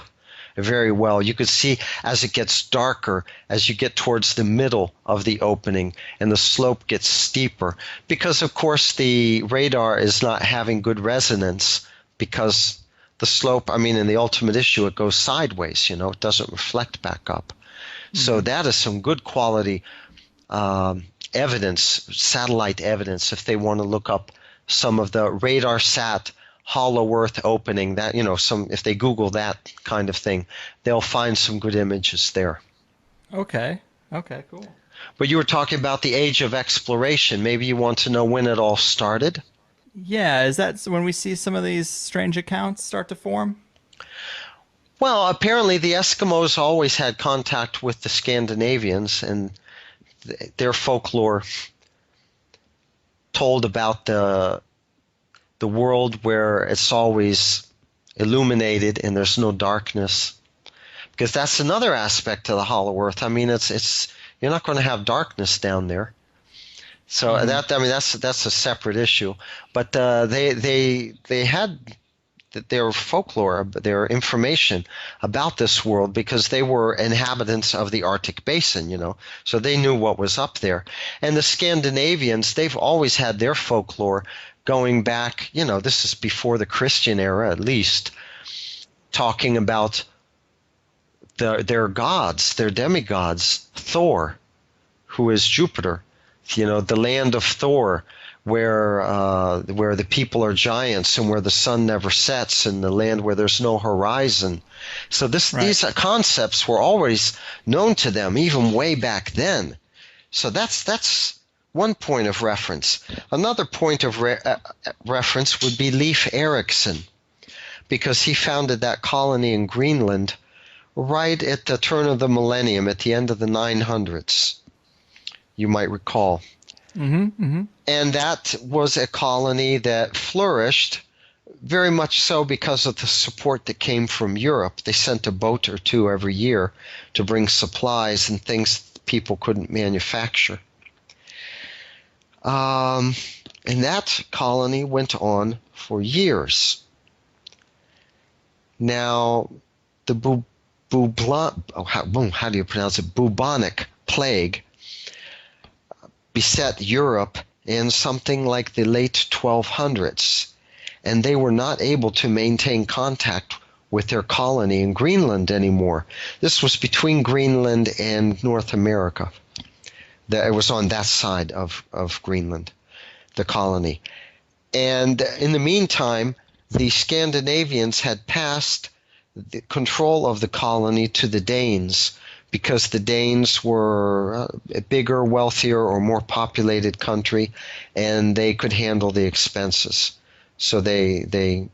very well. You can see as it gets darker, as you get towards the middle of the opening, and the slope gets steeper. Because, of course, the radar is not having good resonance because the slope, I mean, in the ultimate issue, it goes sideways, it doesn't reflect back up. So that is some good quality evidence, satellite evidence, if they want to look up some of the radar sat hollow earth opening, that if they Google that kind of thing, they'll find some good images there. Okay, cool. But you were talking about the age of exploration. Maybe you want to know when it all started? Yeah, is that when we see some of these strange accounts start to form? Well, apparently the Eskimos always had contact with the Scandinavians, and their folklore told about the world where it's always illuminated and there's no darkness. Because that's another aspect of the hollow earth. I mean, it's you're not going to have darkness down there. So that's a separate issue. But they had their folklore, their information about this world, because they were inhabitants of the Arctic Basin, so they knew what was up there. And the Scandinavians, they've always had their folklore going back, this is before the Christian era at least, talking about their gods, their demigods, Thor, who is Jupiter, the land of Thor, where the people are giants and where the sun never sets, and the land where there's no horizon. So these concepts were always known to them, even way back then. So that's one point of reference. Another point of reference would be Leif Erikson, because he founded that colony in Greenland right at the turn of the millennium, at the end of the 900s, you might recall. And that was a colony that flourished very much so because of the support that came from Europe. They sent a boat or two every year to bring supplies and things people couldn't manufacture. And that colony went on for years. Now, the bubonic plague beset Europe in something like the late 1200s, and they were not able to maintain contact with their colony in Greenland anymore. This was between Greenland and North America. It was on that side of Greenland, the colony. And in the meantime, the Scandinavians had passed the control of the colony to the Danes, because the Danes were a bigger, wealthier, or more populated country, and they could handle the expenses. So they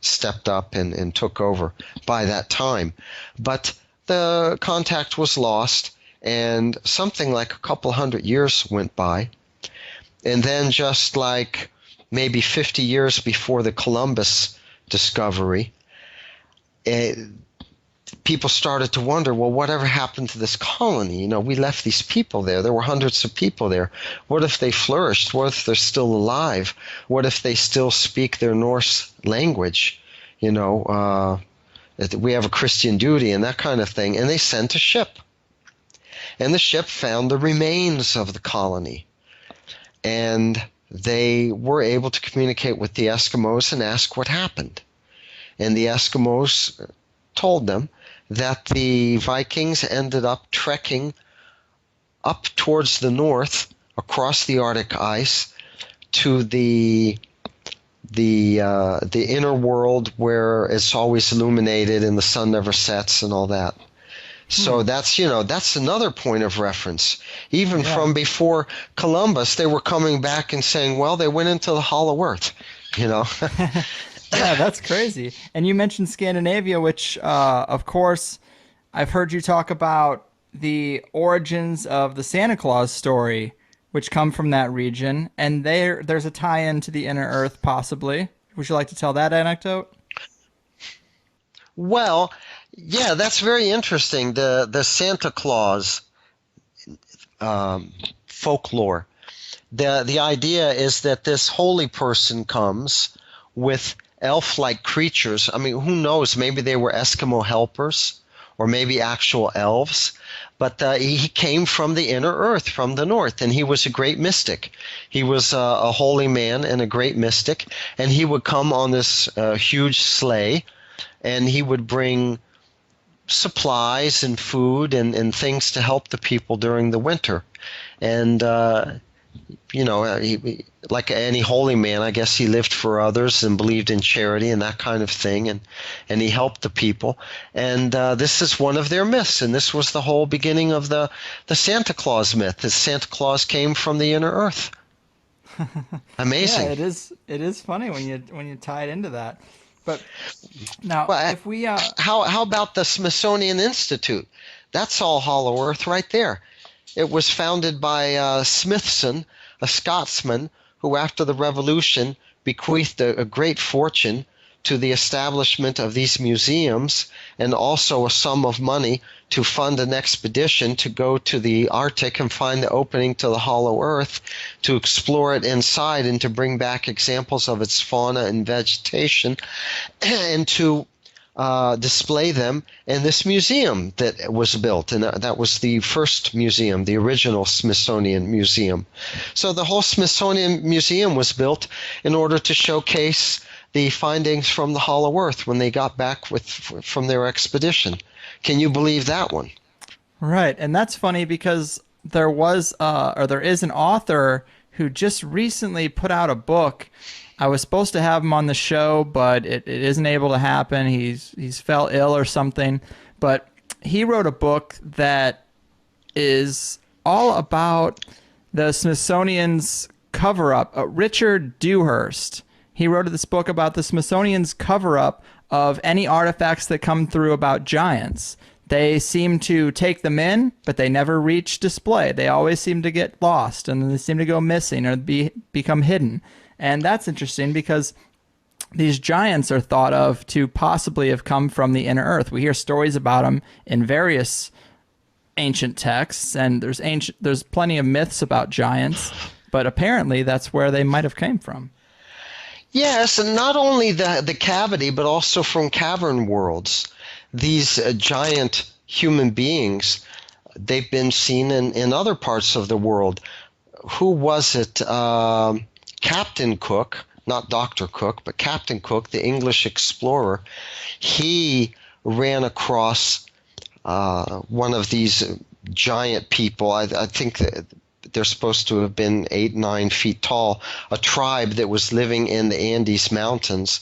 stepped up and took over by that time. But the contact was lost, and something like a couple hundred years went by. And then just like maybe 50 years before the Columbus discovery, people started to wonder, well, whatever happened to this colony? We left these people there. There were hundreds of people there. What if they flourished? What if they're still alive? What if they still speak their Norse language? We have a Christian duty and that kind of thing. And they sent a ship. And the ship found the remains of the colony. And they were able to communicate with the Eskimos and ask what happened. And the Eskimos told them that the Vikings ended up trekking up towards the north across the Arctic ice to the inner world where it's always illuminated and the sun never sets and all that. So that's another point of reference. Even Yeah. from before Columbus, they were coming back and saying, well, they went into the Hollow Earth, you know. Yeah, that's crazy. And you mentioned Scandinavia, which, of course, I've heard you talk about the origins of the Santa Claus story, which come from that region, and there's a tie-in to the Inner Earth, possibly. Would you like to tell that anecdote? Well, yeah, that's very interesting. The Santa Claus folklore. The idea is that this holy person comes with elf-like creatures. I mean, who knows? Maybe they were Eskimo helpers, or maybe actual elves. But he came from the inner earth, from the north, and he was a great mystic. He was a holy man and a great mystic, and he would come on this huge sleigh, and he would bring supplies and food and things to help the people during the winter. And like any holy man, I guess he lived for others and believed in charity and that kind of thing, and he helped the people. And this is one of their myths, and this was the whole beginning of the Santa Claus myth. That Santa Claus came from the inner earth. Amazing. Yeah, it is funny when you tie it into that. But now, Well, if we how about the Smithsonian Institute? That's all Hollow Earth right there. It was founded by Smithson, a Scotsman, who after the Revolution bequeathed a great fortune to the establishment of these museums, and also a sum of money to fund an expedition to go to the Arctic and find the opening to the Hollow Earth, to explore it inside and to bring back examples of its fauna and vegetation, and to display them in this museum that was built. And that was the first museum, the original Smithsonian Museum. So the whole Smithsonian Museum was built in order to showcase the findings from the Hollow Earth when they got back from their expedition. Can you believe that one? Right, and that's funny because there is an author who just recently put out a book. I was supposed to have him on the show, but it isn't able to happen. He's fell ill or something. But he wrote a book that is all about the Smithsonian's cover-up. Richard Dewhurst. He wrote this book about the Smithsonian's cover-up of any artifacts that come through about giants. They seem to take them in, but they never reach display. They always seem to get lost, and they seem to go missing or become hidden. And that's interesting because these giants are thought of to possibly have come from the inner earth. We hear stories about them in various ancient texts, and there's plenty of myths about giants, but apparently that's where they might have came from. Yes, and not only the cavity, but also from cavern worlds. These giant human beings, they've been seen in other parts of the world. Who was it? Captain Cook, not Dr. Cook, but Captain Cook, the English explorer, he ran across one of these giant people. I think that they're supposed to have been 8-9 feet tall, a tribe that was living in the Andes Mountains.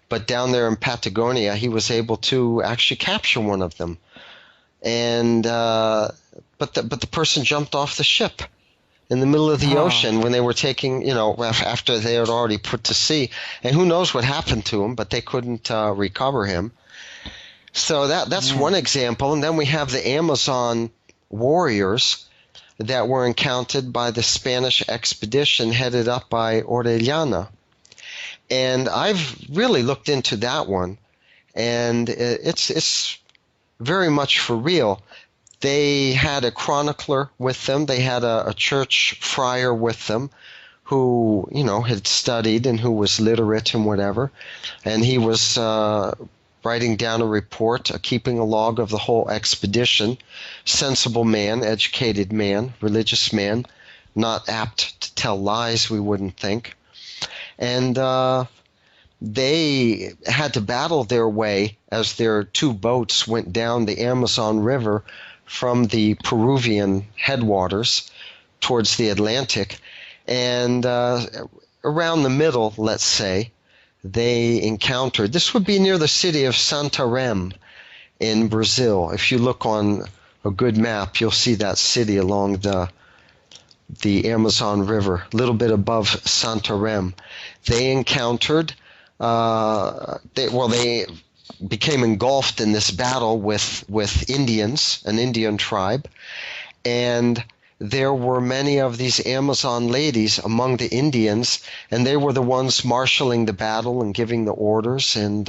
But down there in Patagonia, he was able to actually capture one of them. And but the person jumped off the ship in the middle of the ocean when they were taking, after they had already put to sea. And who knows what happened to him, but they couldn't recover him. So that's one example. And then we have the Amazon warriors that were encountered by the Spanish expedition headed up by Orellana. And I've really looked into that one, and it's very much for real. They had a chronicler with them. They had a church friar with them who, had studied and who was literate and whatever. And he was writing down a report, keeping a log of the whole expedition. Sensible man, educated man, religious man, not apt to tell lies, we wouldn't think. And they had to battle their way as their two boats went down the Amazon River from the Peruvian headwaters towards the Atlantic. And around the middle, let's say, they encountered, this would be near the city of Santarém, in Brazil. If you look on a good map, you'll see that city along the Amazon River, a little bit above Santarém. They encountered, they became engulfed in this battle with Indians, an Indian tribe, and there were many of these Amazon ladies among the Indians, and they were the ones marshaling the battle and giving the orders and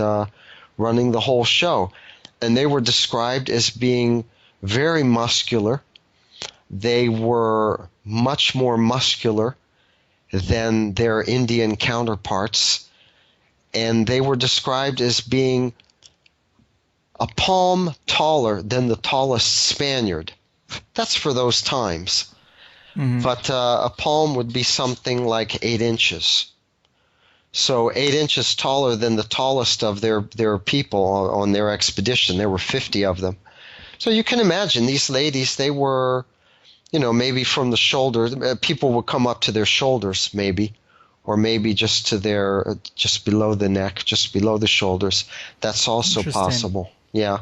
running the whole show. And they were described as being very muscular. They were much more muscular than their Indian counterparts, and they were described as being a palm taller than the tallest Spaniard. That's for those times. Mm-hmm. But a palm would be something like 8 inches. So 8 inches taller than the tallest of their people on their expedition. There were 50 of them. So you can imagine these ladies, they were, maybe from the shoulder. People would come up to their shoulders maybe, or maybe just to just below the neck, just below the shoulders. That's also possible. Yeah.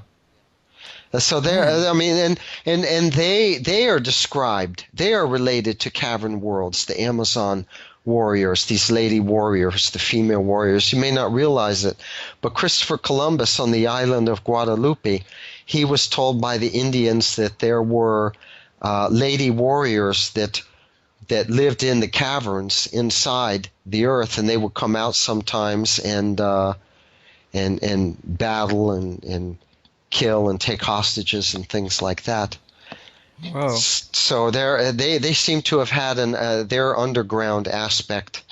So there, I mean, and they are described. They are related to cavern worlds, the Amazon warriors, these lady warriors, the female warriors. You may not realize it, but Christopher Columbus on the island of Guadalupe, he was told by the Indians that there were lady warriors that lived in the caverns inside the earth, and they would come out sometimes and battle and kill and take hostages and things like that. Wow. So they seem to have had their underground aspect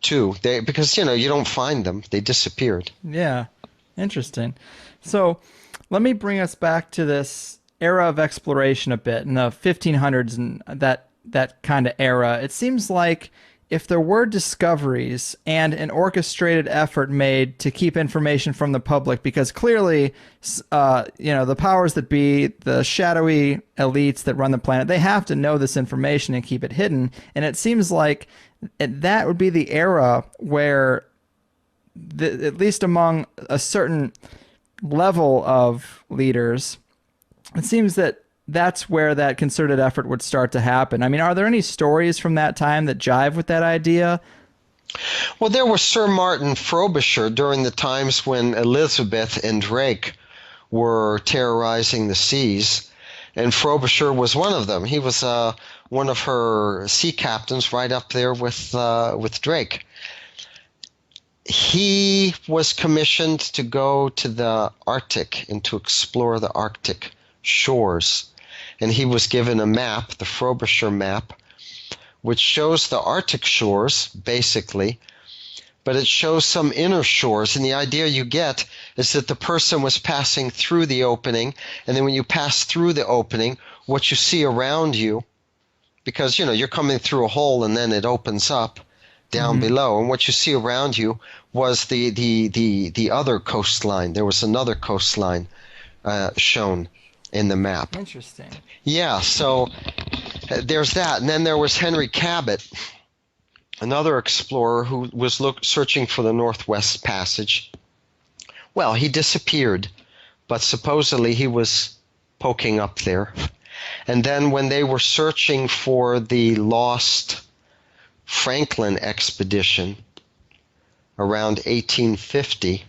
too. Because you don't find them; they disappeared. Yeah, interesting. So let me bring us back to this era of exploration a bit in the 1500s and that kind of era. It seems like if there were discoveries and an orchestrated effort made to keep information from the public, because clearly, the powers that be, the shadowy elites that run the planet, they have to know this information and keep it hidden. And it seems like that would be the era where, at least among a certain level of leaders, it seems that that's where that concerted effort would start to happen. I mean, are there any stories from that time that jive with that idea? Well, there was Sir Martin Frobisher during the times when Elizabeth and Drake were terrorizing the seas, and Frobisher was one of them. He was one of her sea captains right up there with Drake. He was commissioned to go to the Arctic and to explore the Arctic shores. And he was given a map, the Frobisher map, which shows the Arctic shores, basically, but it shows some inner shores. And the idea you get is that the person was passing through the opening, and then when you pass through the opening, what you see around you, because, you're coming through a hole and then it opens up down below, and what you see around you was the other coastline. There was another coastline shown in the map. Interesting. Yeah, so there's that. And then there was Henry Cabot, another explorer who was searching for the Northwest Passage. Well, he disappeared, but supposedly he was poking up there. And then when they were searching for the lost Franklin expedition around 1850,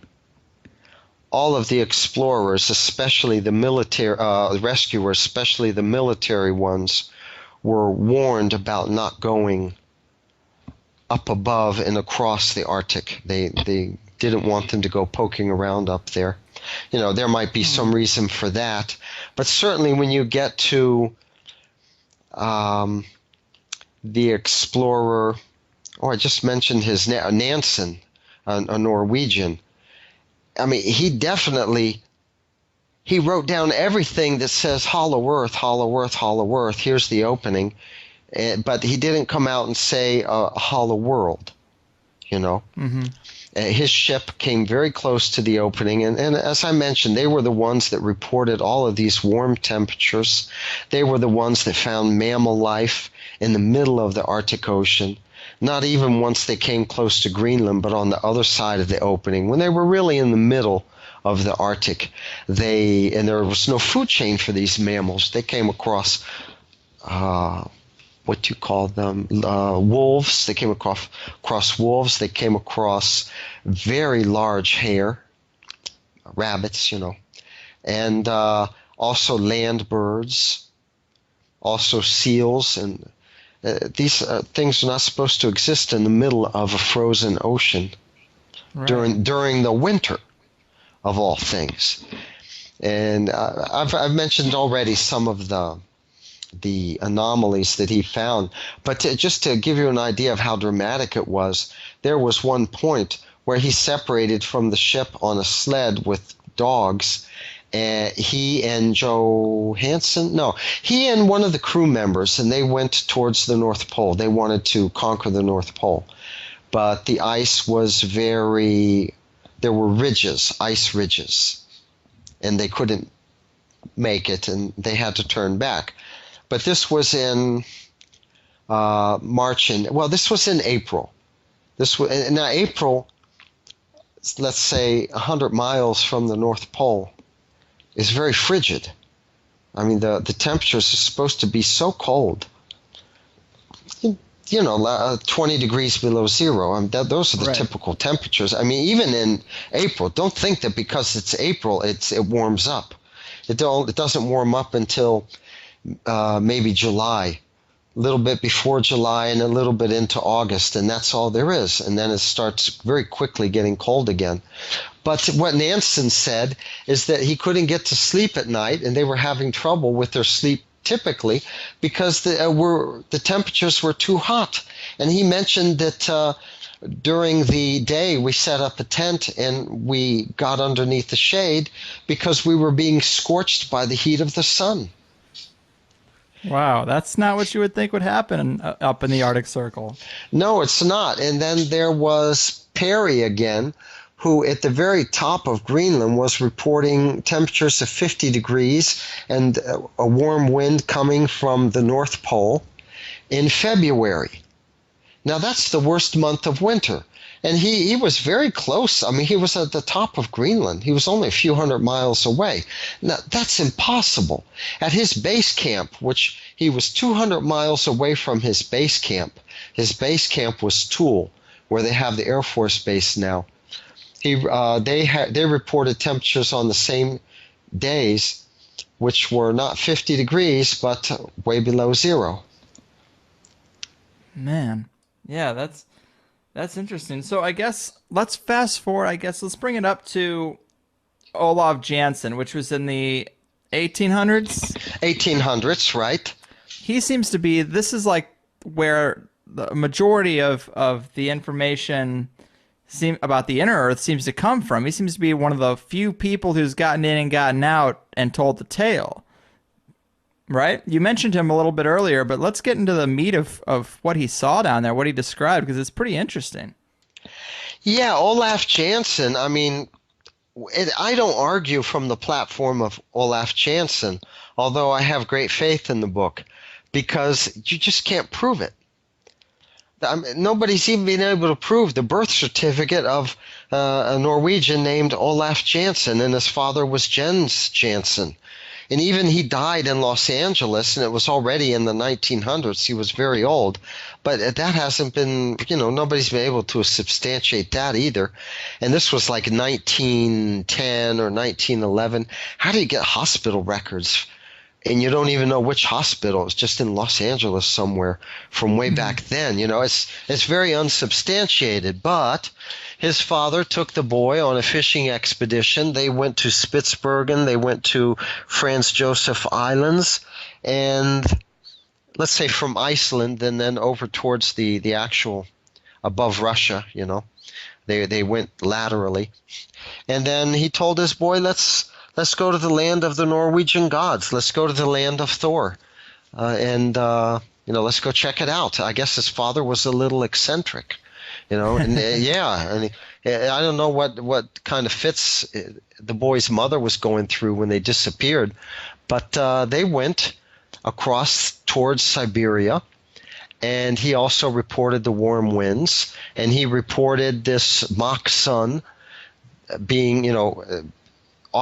all of the explorers, especially the military rescuers, especially the military ones, were warned about not going up above and across the Arctic. They didn't want them to go poking around up there. There might be some reason for that, but certainly when you get to the explorer, I just mentioned his Nansen, a Norwegian. I mean, he wrote down everything that says hollow earth, hollow earth, hollow earth. Here's the opening. But he didn't come out and say a hollow world, His ship came very close to the opening. And as I mentioned, they were the ones that reported all of these warm temperatures. They were the ones that found mammal life in the middle of the Arctic Ocean. Not even once they came close to Greenland, but on the other side of the opening, when they were really in the middle of the Arctic. And there was no food chain for these mammals. They came across what do you call them? Wolves. They came across wolves. They came across very large hare, rabbits, and also land birds, also seals, and these things are not supposed to exist in the middle of a frozen ocean during the winter, of all things. And I've mentioned already some of the anomalies that he found, but just to give you an idea of how dramatic it was, there was one point where he separated from the ship on a sled with dogs. He and he and one of the crew members, and they went towards the North Pole. They wanted to conquer the North Pole, but the ice was there were ridges, ice ridges, and they couldn't make it, and they had to turn back. But this was in this was in April. Now April, let's say 100 miles from the North Pole, is very frigid. I mean, the temperatures are supposed to be so cold. 20 degrees below zero. I mean, those are the typical temperatures. I mean, even in April, don't think that because it's April, it warms up. It doesn't warm up until maybe July, a little bit before July and a little bit into August, and that's all there is. And then it starts very quickly getting cold again. But what Nansen said is that he couldn't get to sleep at night, and they were having trouble with their sleep typically because the temperatures were too hot. And he mentioned that during the day we set up a tent and we got underneath the shade because we were being scorched by the heat of the sun. Wow, that's not what you would think would happen up in the Arctic Circle. No, it's not. And then there was Perry again, who at the very top of Greenland was reporting temperatures of 50 degrees and a warm wind coming from the North Pole in February. Now that's the worst month of winter. And he was very close. I mean, he was at the top of Greenland. He was only a few hundred miles away. Now, that's impossible. At his base camp, which he was 200 miles away from his base camp was Tool, where they have the Air Force Base now. They reported temperatures on the same days, which were not 50 degrees, but way below zero. Man, yeah, that's interesting. So I guess let's fast forward. Let's bring it up to Olaf Jansen, which was in the 1800s. 1800s, right? He seems to be. This is like where the majority of the information about the inner Earth seems to come from. He seems to be one of the few people who's gotten in and gotten out and told the tale. Right? You mentioned him a little bit earlier, but let's get into the meat of what he saw down there, what he described, because it's pretty interesting. Yeah, Olaf Jansen, I mean, I don't argue from the platform of Olaf Jansen, although I have great faith in the book, because you just can't prove it. Nobody's even been able to prove the birth certificate of a Norwegian named Olaf Jansen, and his father was Jens Jansen. And even he died in Los Angeles, and it was already in the 1900s. He was very old. But that hasn't been, nobody's been able to substantiate that either. And this was like 1910 or 1911. How do you get hospital records? And you don't even know which hospital. It's just in Los Angeles somewhere from way back then. It's very unsubstantiated. But his father took the boy on a fishing expedition. They went to Spitsbergen. They went to Franz Josef Islands. And let's say from Iceland and then over towards the actual above Russia, They went laterally. And then he told his boy, let's go to the land of the Norwegian gods. Let's go to the land of Thor. Let's go check it out. I guess his father was a little eccentric. And I don't know what kind of fits the boy's mother was going through when they disappeared, but they went across towards Siberia, and he also reported the warm winds, and he reported this mock sun being,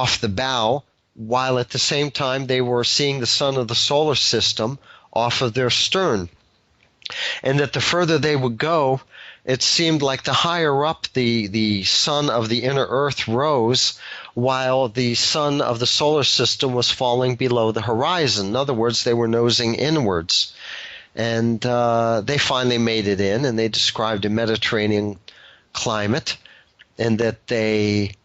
off the bow, while at the same time they were seeing the sun of the solar system off of their stern. And that the further they would go, it seemed like the higher up the sun of the inner Earth rose, while the sun of the solar system was falling below the horizon. In other words, they were nosing inwards. And they finally made it in, and they described a Mediterranean climate, and that they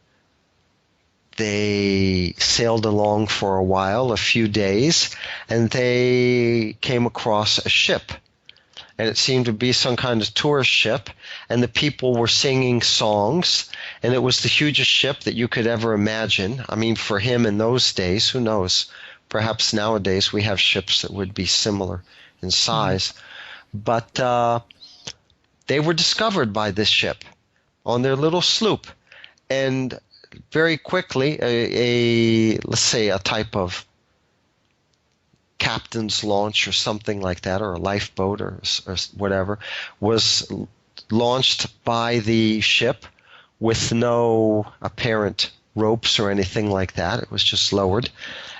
sailed along for a while, a few days, and they came across a ship. And it seemed to be some kind of tourist ship, and the people were singing songs, and it was the hugest ship that you could ever imagine. I mean, for him in those days, who knows? Perhaps nowadays we have ships that would be similar in size. But they were discovered by this ship on their little sloop, and very quickly let's say a type of captain's launch or something like that, or a lifeboat or whatever, was launched by the ship with no apparent ropes or anything like that. It was just lowered,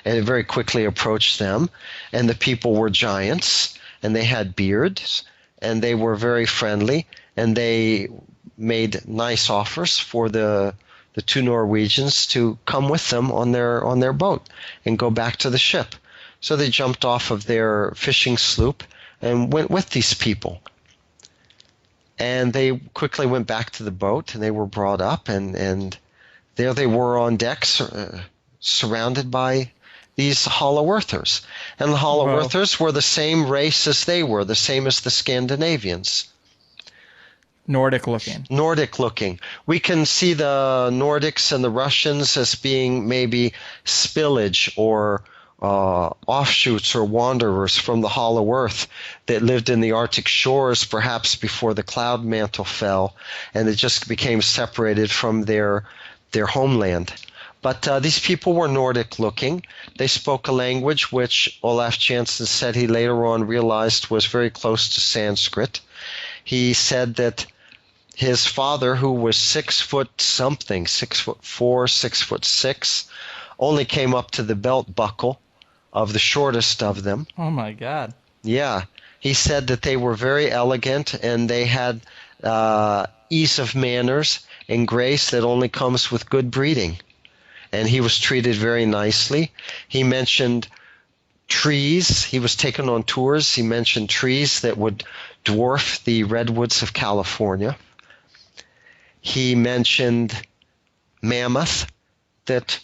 and it very quickly approached them, and the people were giants, and they had beards, and they were very friendly, and they made nice offers for the two Norwegians to come with them on their boat and go back to the ship. So they jumped off of their fishing sloop and went with these people. And they quickly went back to the boat, and they were brought up, and there they were on deck, surrounded by these Hollow Earthers. And the Hollow Earthers were the same race as they were, the same as the Scandinavians. Nordic looking. We can see the Nordics and the Russians as being maybe spillage or offshoots or wanderers from the Hollow Earth that lived in the Arctic shores, perhaps before the cloud mantle fell, and it just became separated from their homeland. But these people were Nordic looking. They spoke a language which Olaf Jansen said he later on realized was very close to Sanskrit. He said that his father, who was 6 foot something, 6'4", 6'6", only came up to the belt buckle of the shortest of them. Oh my God. Yeah. He said that they were very elegant, and they had ease of manners and grace that only comes with good breeding. And he was treated very nicely. He mentioned trees. He was taken on tours. He mentioned trees that would dwarf the redwoods of California. He mentioned mammoth that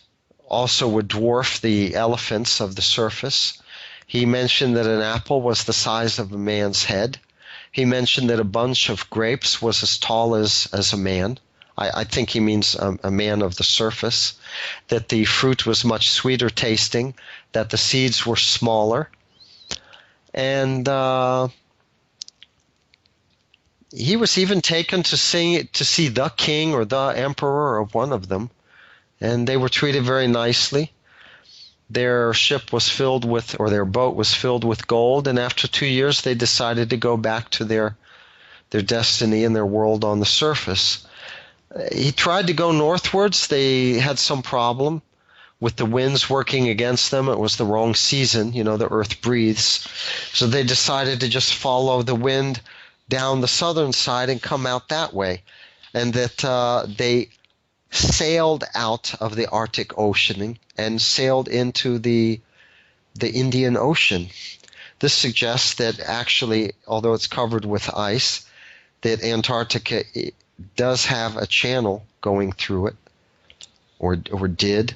also would dwarf the elephants of the surface. He mentioned that an apple was the size of a man's head. He mentioned that a bunch of grapes was as tall as a man. I think he means a man of the surface. That the fruit was much sweeter tasting. That the seeds were smaller. And he was even taken to see the king or the emperor of one of them. And they were treated very nicely. Their ship was filled with, or their boat was filled with gold, and after 2 years they decided to go back to their destiny and their world on the surface. He tried to go northwards. They had some problem with the winds working against them. It was the wrong season. You know, the earth breathes. So they decided to just follow the wind down the southern side and come out that way. And that they sailed out of the Arctic Ocean and sailed into the Indian Ocean. This suggests that actually, although it's covered with ice, that Antarctica does have a channel going through it, or did.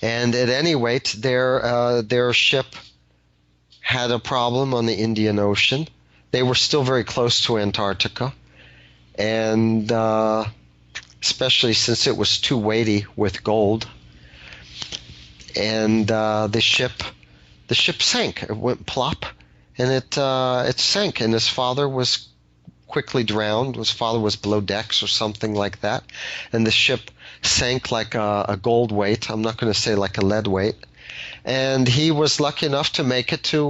And at any rate, their ship had a problem on the Indian Ocean. They were still very close to Antarctica. And especially since it was too weighty with gold, and the ship sank. It went plop, and it sank. And his father was quickly drowned. His father was below decks or something like that, and the ship sank like a gold weight. I'm not going to say like a lead weight. And he was lucky enough to make it to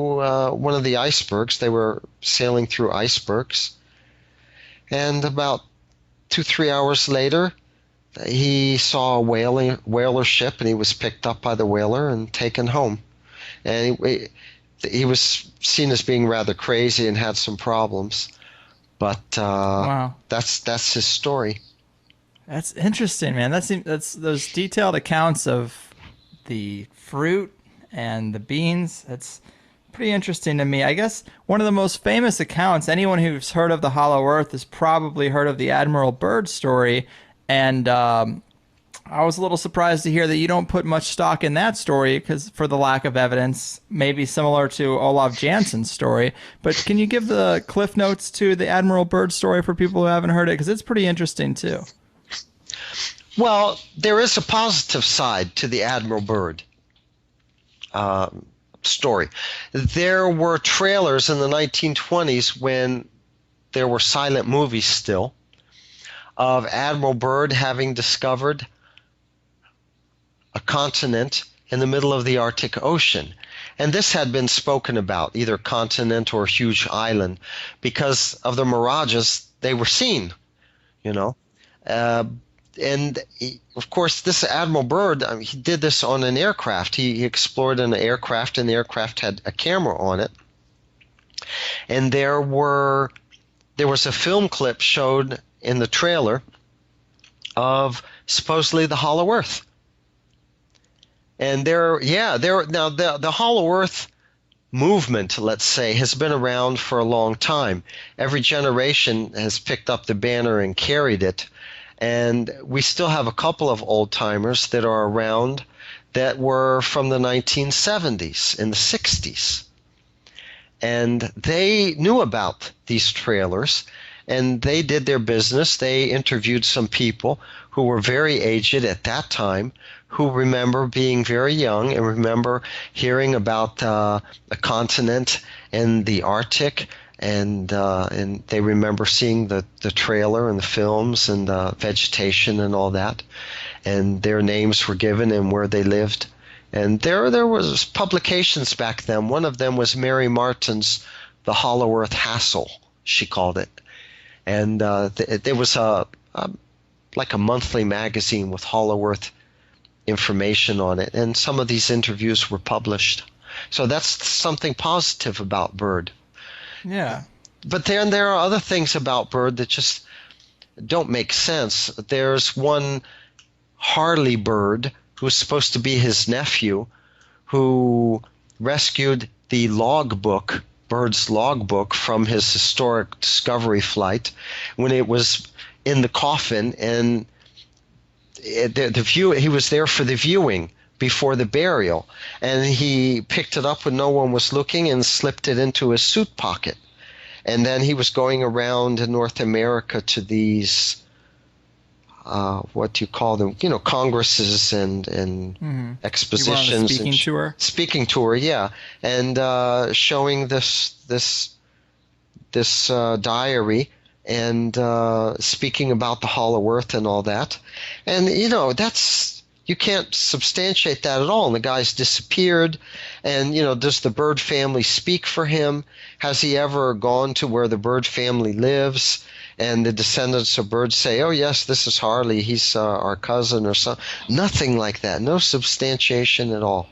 one of the icebergs. They were sailing through icebergs. And about 2-3 hours later, he saw a whaler ship, and he was picked up by the whaler and taken home. And he was seen as being rather crazy and had some problems. But Wow. that's his story. That's interesting, man. That's those detailed accounts of the fruit and the beans. That's pretty interesting to me. I guess one of the most famous accounts, anyone who's heard of the Hollow Earth has probably heard of the Admiral Byrd story. And I was a little surprised to hear that you don't put much stock in that story because for the lack of evidence, maybe similar to Olaf Jansen's story. But can you give the cliff notes to the Admiral Byrd story for people who haven't heard it? Because it's pretty interesting too. Well, there is a positive side to the Admiral Byrd story. There were trailers in the 1920s when there were silent movies still of Admiral Byrd having discovered a continent in the middle of the Arctic Ocean. And this had been spoken about, either continent or huge island, because of the mirages they were seen, you know. And of course, this Admiral Byrd, he did this on an aircraft. He explored an aircraft, and the aircraft had a camera on it. And there was a film clip showed in the trailer of supposedly the Hollow Earth. And now the Hollow Earth movement, let's say, has been around for a long time. Every generation has picked up the banner and carried it. And we still have a couple of old timers that are around that were from the 1970s and the 60s. And they knew about these trailers, and they did their business. They interviewed some people who were very aged at that time, who remember being very young and remember hearing about a continent in the Arctic, and they remember seeing the trailer and the films and the vegetation and all that, and their names were given and where they lived. And there was publications back then. One of them was Mary Martin's The Hollow Earth Hassle, she called it. And there was like a monthly magazine with Hollow Earth information on it, and some of these interviews were published. So that's something positive about Byrd. Yeah. But then there are other things about Byrd that just don't make sense. There's one Harley Byrd, who's supposed to be his nephew, who rescued the logbook, Byrd's logbook, from his historic Discovery flight when it was in the coffin, and he was there for the viewing before the burial, and he picked it up when no one was looking and slipped it into his suit pocket. And then he was going around in North America to these what do you call them? Congresses and expositions. Speaking tour. Speaking tour, yeah, and showing this diary and speaking about the Hollow Earth and all that, and you can't substantiate that at all. And the guy's disappeared, and does the Byrd family speak for him? Has he ever gone to where the Byrd family lives? And the descendants of Byrd say, "Oh yes, this is Harley. He's our cousin," or something. Nothing like that. No substantiation at all.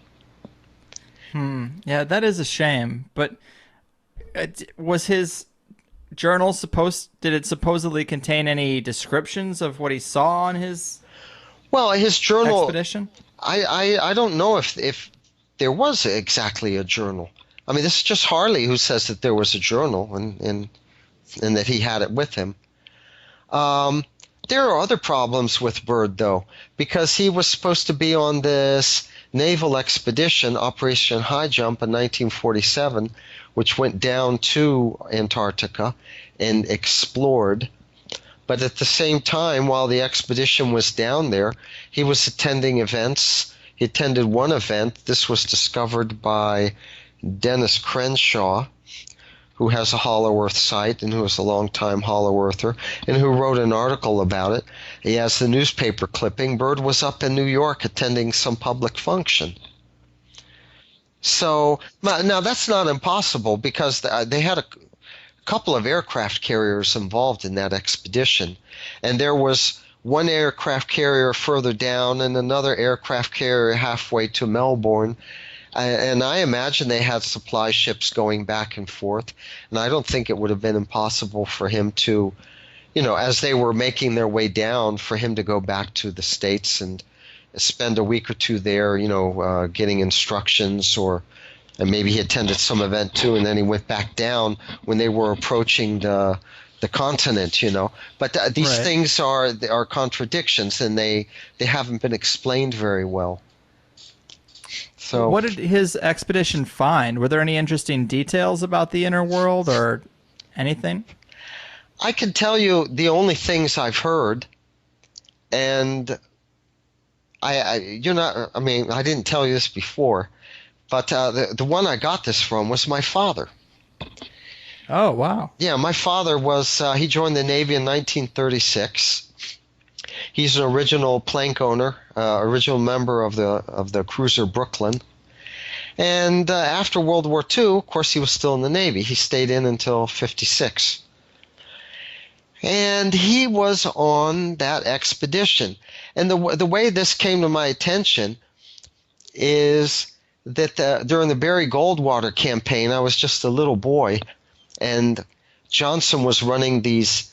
Yeah, that is a shame. But was his journal did it supposedly contain any descriptions of what he saw on his his journal expedition? I don't know if there was exactly a journal. I mean, this is just Harley who says that there was a journal and that he had it with him. There are other problems with Byrd, though, because he was supposed to be on this naval expedition, Operation High Jump, in 1947, which went down to Antarctica and explored. But at the same time, while the expedition was down there, he was attending events. He attended one event. This was discovered by Dennis Crenshaw, who has a Hollow Earth site and who is a long-time Hollow Earther, and who wrote an article about it. He has the newspaper clipping. Byrd was up in New York attending some public function. So now that's not impossible, because they had a couple of aircraft carriers involved in that expedition, and there was one aircraft carrier further down and another aircraft carrier halfway to Melbourne. And I imagine they had supply ships going back and forth. And I don't think it would have been impossible for him to, as they were making their way down, for him to go back to the States and spend a week or two there, getting instructions, and maybe he attended some event too, and then he went back down when they were approaching the continent, But these Right. things are contradictions, and they haven't been explained very well. So, What did his expedition find? Were there any interesting details about the inner world or anything? I can tell you the only things I've heard, and I didn't tell you this before, but the one I got this from was my father. Oh, wow. Yeah, my father he joined the Navy in 1936. He's an original plank owner, original member of the cruiser Brooklyn. And after World War II, of course, he was still in the Navy. He stayed in until 56. And he was on that expedition. And the way this came to my attention is that during the Barry Goldwater campaign, I was just a little boy, and Johnson was running these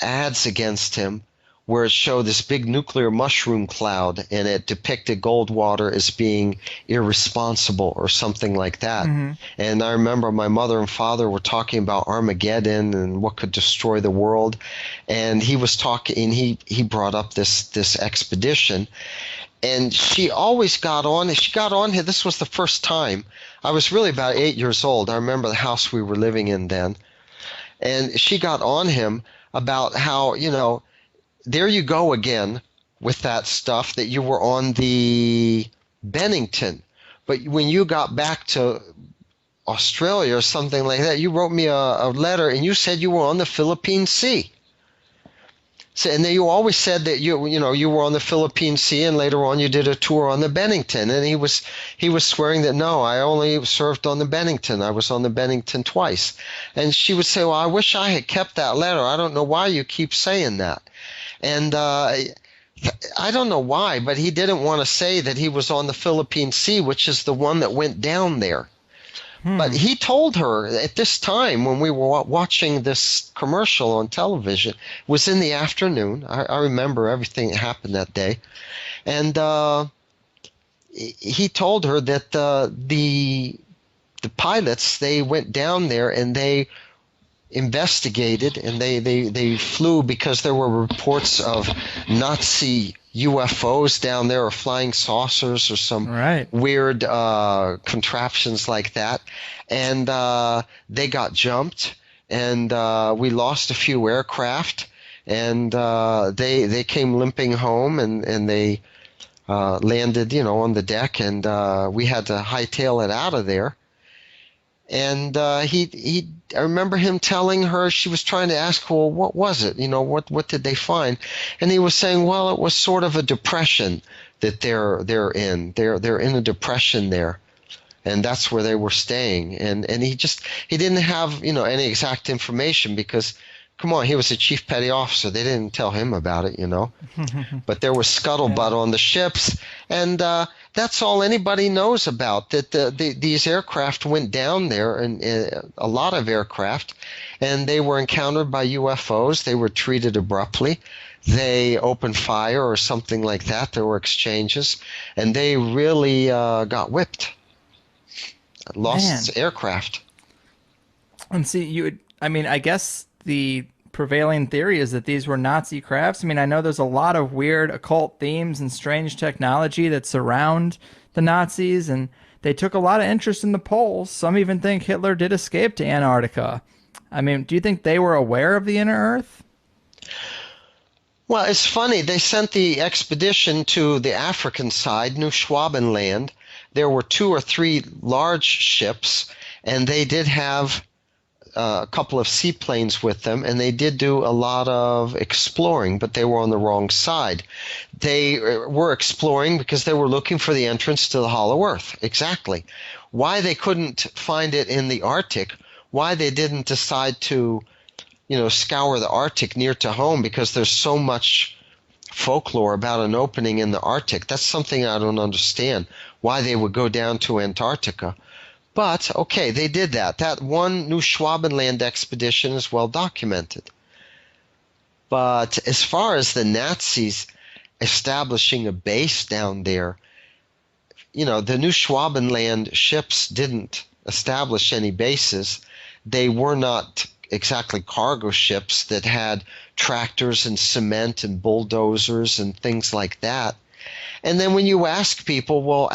ads against him where it showed this big nuclear mushroom cloud, and it depicted Goldwater as being irresponsible or something like that. Mm-hmm. And I remember my mother and father were talking about Armageddon and what could destroy the world, and he was talking. He brought up this expedition, and she always got on. She got on. This was the first time. I was really about 8 years old. I remember the house we were living in then, and she got on him about how, there you go again with that stuff, that you were on the Bennington. But when you got back to Australia or something like that, you wrote me a letter and you said you were on the Philippine Sea. So, and then you always said that you were on the Philippine Sea, and later on you did a tour on the Bennington. And he was swearing that, no, I only served on the Bennington. I was on the Bennington twice. And she would say, well, I wish I had kept that letter. I don't know why you keep saying that. And I don't know why, but he didn't want to say that he was on the Philippine Sea, which is the one that went down there. But he told her at this time, when we were watching this commercial on television, it was in the afternoon. I remember everything that happened that day. And he told her that the pilots, they went down there and they investigated, and they flew because there were reports of Nazi UFOs down there, or flying saucers, or some weird contraptions like that. And they got jumped, and we lost a few aircraft, and they came limping home, and they landed, on the deck, and we had to hightail it out of there. And I remember him telling her, she was trying to ask, well, what was it? What did they find? And he was saying, well, it was sort of a depression that they're in. They're in a depression there, and that's where they were staying. And he didn't have any exact information because, come on, he was a chief petty officer. They didn't tell him about it, But there was scuttlebutt on the ships, and that's all anybody knows about, that these aircraft went down there, and a lot of aircraft, and they were encountered by UFOs. They were treated abruptly. They opened fire or something like that. There were exchanges, and they really got whipped. Lost aircraft. And see, I guess the prevailing theory is that these were Nazi crafts. I know there's a lot of weird occult themes and strange technology that surround the Nazis, and they took a lot of interest in the poles. Some even think Hitler did escape to Antarctica. Do you think they were aware of the inner Earth? Well, it's funny. They sent the expedition to the African side, New Schwabenland. There were 2 or 3 large ships, and they did have a couple of seaplanes with them, and they did do a lot of exploring, but they were on the wrong side. They were exploring because they were looking for the entrance to the Hollow Earth. Exactly. Why they couldn't find it in the Arctic, why they didn't decide to, scour the Arctic near to home, because there's so much folklore about an opening in the Arctic. That's something I don't understand, why they would go down to Antarctica. But, okay, they did that. That one New Schwabenland expedition is well documented. But as far as the Nazis establishing a base down there, the New Schwabenland ships didn't establish any bases. They were not exactly cargo ships that had tractors and cement and bulldozers and things like that. And then when you ask people, well,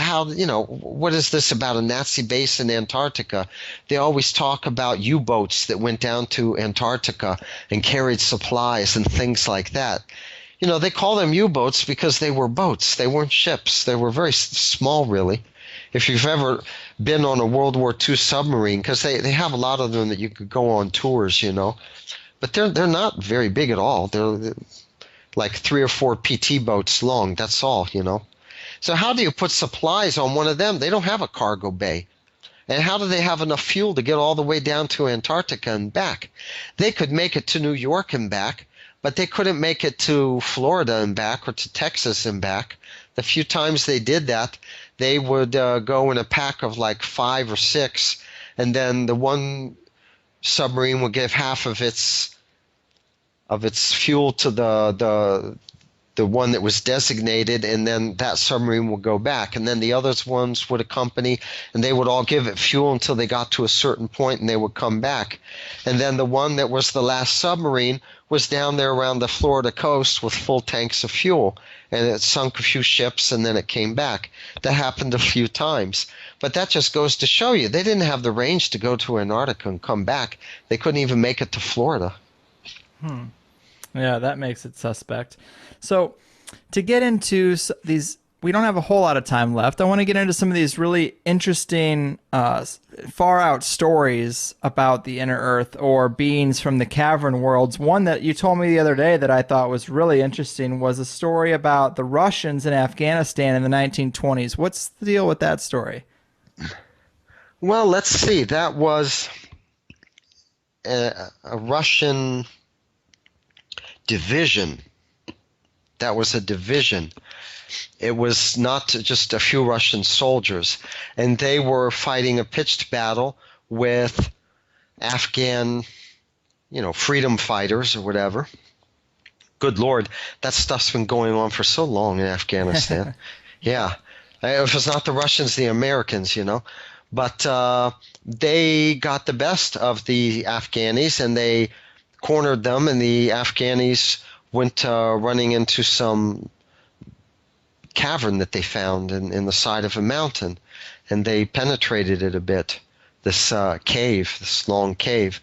what is this about a Nazi base in Antarctica? They always talk about U-boats that went down to Antarctica and carried supplies and things like that. They call them U-boats because they were boats. They weren't ships. They were very small, really. If you've ever been on a World War II submarine, because they have a lot of them that you could go on tours, But they're not very big at all. They're like 3 or 4 PT boats long. That's all, So how do you put supplies on one of them? They don't have a cargo bay. And how do they have enough fuel to get all the way down to Antarctica and back? They could make it to New York and back, but they couldn't make it to Florida and back or to Texas and back. The few times they did that, they would go in a pack of like 5 or 6, and then the one submarine would give half of its fuel to the one that was designated, and then that submarine would go back, and then the other ones would accompany, and they would all give it fuel until they got to a certain point, and they would come back. And then the one that was the last submarine was down there around the Florida coast with full tanks of fuel, and it sunk a few ships, and then it came back. That happened a few times. But that just goes to show you, they didn't have the range to go to Antarctica and come back. They couldn't even make it to Florida. Yeah, that makes it suspect. So to get into these, we don't have a whole lot of time left. I want to get into some of these really interesting, far out stories about the inner earth or beings from the cavern worlds. One that you told me the other day that I thought was really interesting was a story about the Russians in Afghanistan in the 1920s. What's the deal with that story? Well, let's see. That was a Russian division. That was a division. It was not just a few Russian soldiers, and they were fighting a pitched battle with Afghan, freedom fighters or whatever. Good Lord, that stuff's been going on for so long in Afghanistan. Yeah. If it's not the Russians, the Americans, But they got the best of the Afghanis, and they cornered them, and the Afghanis went running into some cavern that they found in the side of a mountain, and they penetrated it a bit, this cave, this long cave,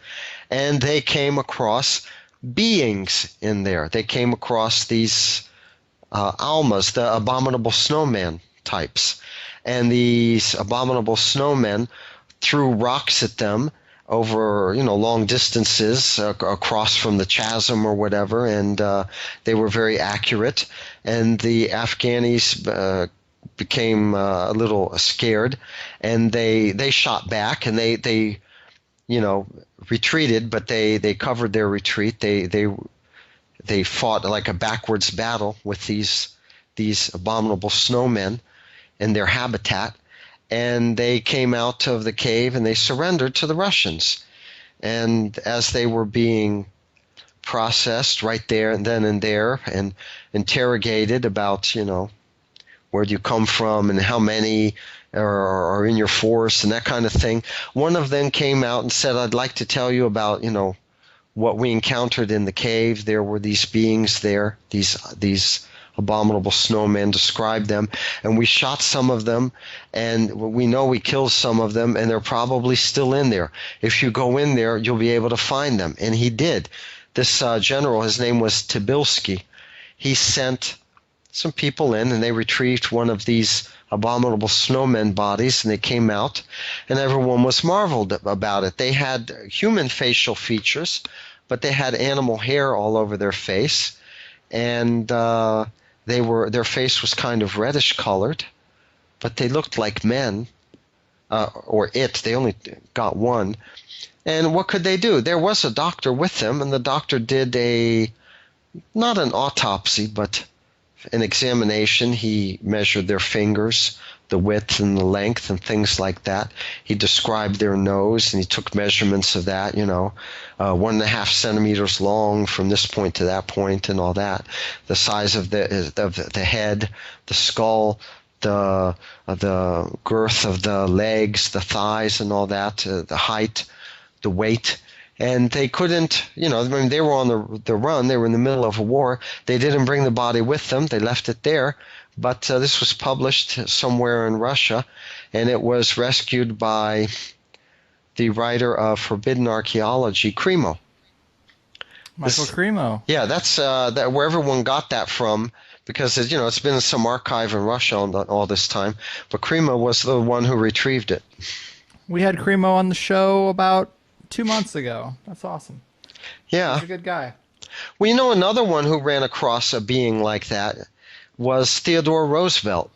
and they came across beings in there. They came across these almas, the abominable snowman types, and these abominable snowmen threw rocks at them over long distances across from the chasm or whatever, and they were very accurate, and the Afghanis became a little scared, and they shot back, and they retreated, but they covered their retreat. They fought like a backwards battle with these abominable snowmen in their habitat. And they came out of the cave and they surrendered to the Russians. And as they were being processed right there and then and there and interrogated about, where do you come from and how many are in your force and that kind of thing, one of them came out and said, I'd like to tell you about, what we encountered in the cave. There were these beings there, these abominable snowmen, described them, and we shot some of them, and we know we killed some of them, and they're probably still in there. If you go in there, you'll be able to find them. And he did. This general, his name was Tobolsky, he sent some people in, and they retrieved one of these abominable snowmen bodies, and they came out, and everyone was marveled about it. They had human facial features, but they had animal hair all over their face, and their face was kind of reddish colored, but they looked like men, they only got one. And what could they do? There was a doctor with them, and the doctor did not an autopsy, but an examination. He measured their fingers, the width and the length and things like that. He described their nose, and he took measurements of that, 1.5 centimeters long from this point to that point and all that. The size of the head, the skull, the girth of the legs, the thighs and all that, the height, the weight. And they couldn't, they were on the run. They were in the middle of a war. They didn't bring the body with them. They left it there. But this was published somewhere in Russia, and it was rescued by the writer of Forbidden Archaeology, Cremo. Michael Cremo. Yeah, that's where everyone got that from, because it's been in some archive in Russia all this time. But Cremo was the one who retrieved it. We had Cremo on the show about 2 months ago. That's awesome. Yeah. He's a good guy. Well, another one who ran across a being like that was Theodore Roosevelt.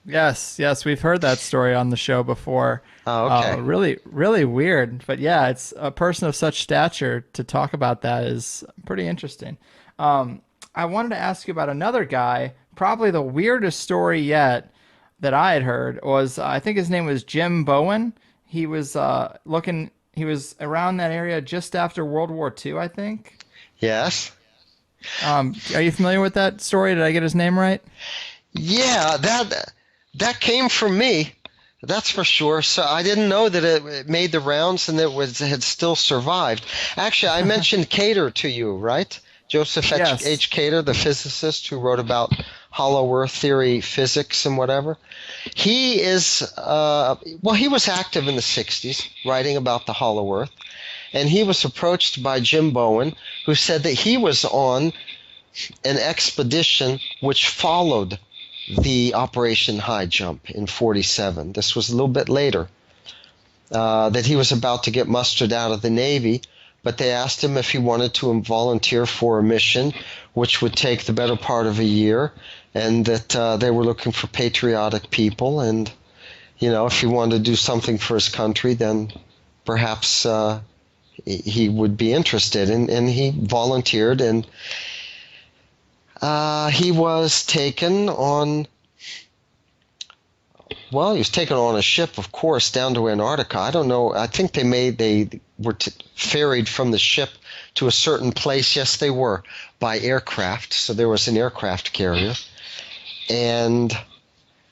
Yes, we've heard that story on the show before. Oh, okay. Really, really weird. But yeah, it's a person of such stature to talk about that is pretty interesting. I wanted to ask you about another guy. Probably the weirdest story yet that I had heard was, I think his name was Jim Bowen. He was he was around that area just after World War II, I think. Yes. Are you familiar with that story? Did I get his name right? Yeah, that came from me. That's for sure. So I didn't know that it made the rounds and had still survived. Actually, I mentioned Cater to you, right? Joseph Yes. H. Cater, the physicist who wrote about hollow earth theory, physics, and whatever. He is, he was active in the 60s, writing about the hollow earth. And he was approached by Jim Bowen, who said that he was on an expedition which followed the Operation High Jump in 47. This was a little bit later. That he was about to get mustered out of the Navy, but they asked him if he wanted to volunteer for a mission which would take the better part of a year, and that they were looking for patriotic people, and if he wanted to do something for his country, then perhaps he would be interested. And he volunteered, and he was taken on a ship, of course, down to Antarctica. I don't know. I think they were ferried from the ship to a certain place. Yes, they were, by aircraft. So there was an aircraft carrier. And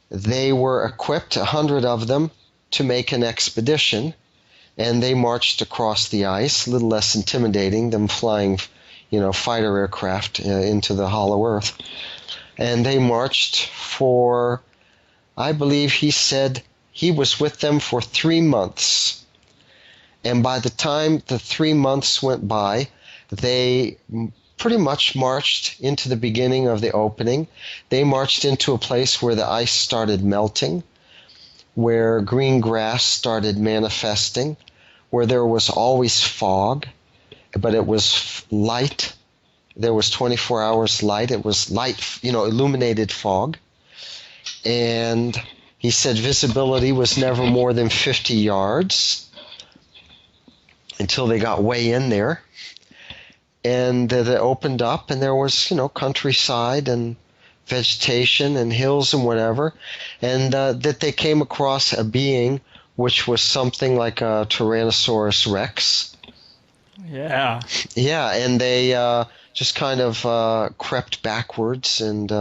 they were equipped, 100 of them, to make an expedition. And they marched across the ice, a little less intimidating than flying, fighter aircraft into the hollow earth. And they marched for, I believe he said he was with them for 3 months. And by the time the 3 months went by, they pretty much marched into the beginning of the opening. They marched into a place where the ice started melting, where green grass started manifesting, where there was always fog, but it was light. There was 24 hours light. It was light, illuminated fog. And he said visibility was never more than 50 yards until they got way in there. And that it opened up, and there was, countryside and vegetation and hills and whatever. And that they came across a being which was something like a Tyrannosaurus Rex. Yeah. Yeah, and they just kind of crept backwards and,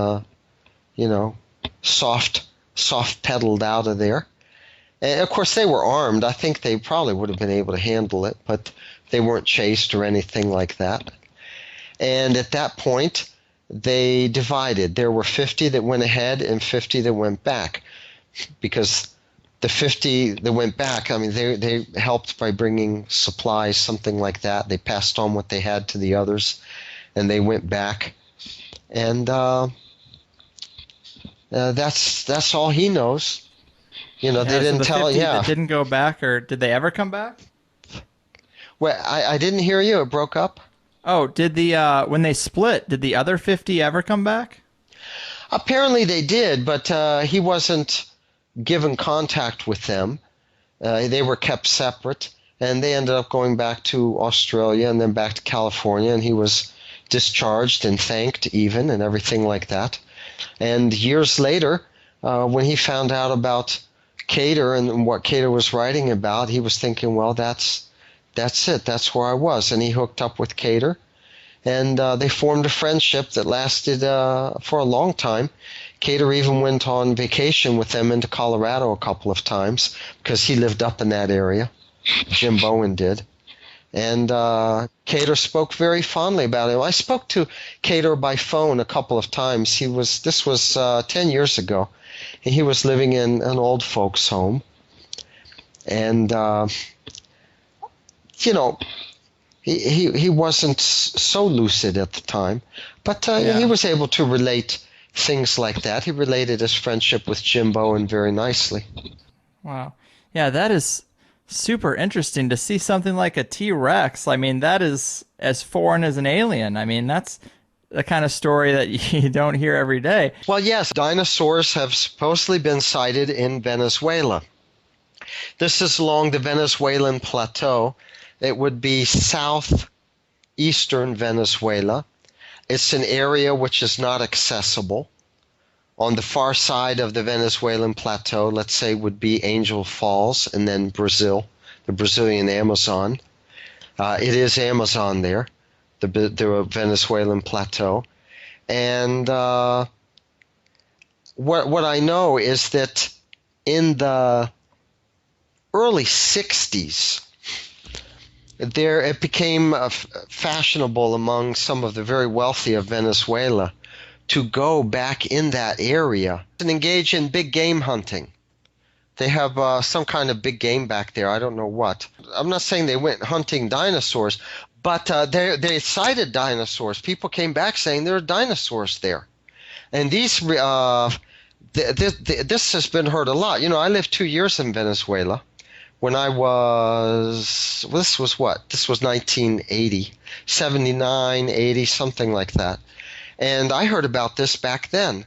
soft pedaled out of there. And of course, they were armed. I think they probably would have been able to handle it, but they weren't chased or anything like that. And at that point, they divided. There were 50 that went ahead and 50 that went back, because the 50 that went back, they helped by bringing supplies, something like that. They passed on what they had to the others, and they went back. And that's all he knows. They didn't tell. 50 Yeah, that didn't go back, or did they ever come back? Well, I didn't hear you. It broke up. Oh, did when they split, did the other 50 ever come back? Apparently they did, but he wasn't given contact with them. They were kept separate, and they ended up going back to Australia and then back to California, and he was discharged and thanked even and everything like that. And years later, when he found out about Cater and what Cater was writing about, he was thinking, well, that's it. That's where I was. And he hooked up with Cater, and they formed a friendship that lasted for a long time. Cater even went on vacation with them into Colorado a couple of times because he lived up in that area. Jim Bowen did. And Cater spoke very fondly about him. I spoke to Cater by phone a couple of times. This was 10 years ago. And he was living in an old folks' home. And, he wasn't so lucid at the time. But he was able to relate things like that. He related his friendship with Jim Bowen very nicely. Wow. Yeah, that is super interesting to see something like a T-Rex. I mean, that is as foreign as an alien. I mean, that's the kind of story that you don't hear every day. Well, yes, dinosaurs have supposedly been sighted in Venezuela. This is along the Venezuelan plateau. It would be southeastern Venezuela. It's an area which is not accessible. On the far side of the Venezuelan plateau, let's say, would be Angel Falls, and then Brazil, the Brazilian Amazon. It is Amazon there, the Venezuelan plateau. And what I know is that in the early 60s, it became fashionable among some of the very wealthy of Venezuela to go back in that area and engage in big game hunting. They have some kind of big game back there. I don't know what. I'm not saying they went hunting dinosaurs, but they sighted dinosaurs. People came back saying there are dinosaurs there. And these this has been heard a lot. You know, I lived 2 years in Venezuela. When I was, this was 1980, 79, 80, something like that. And I heard about this back then.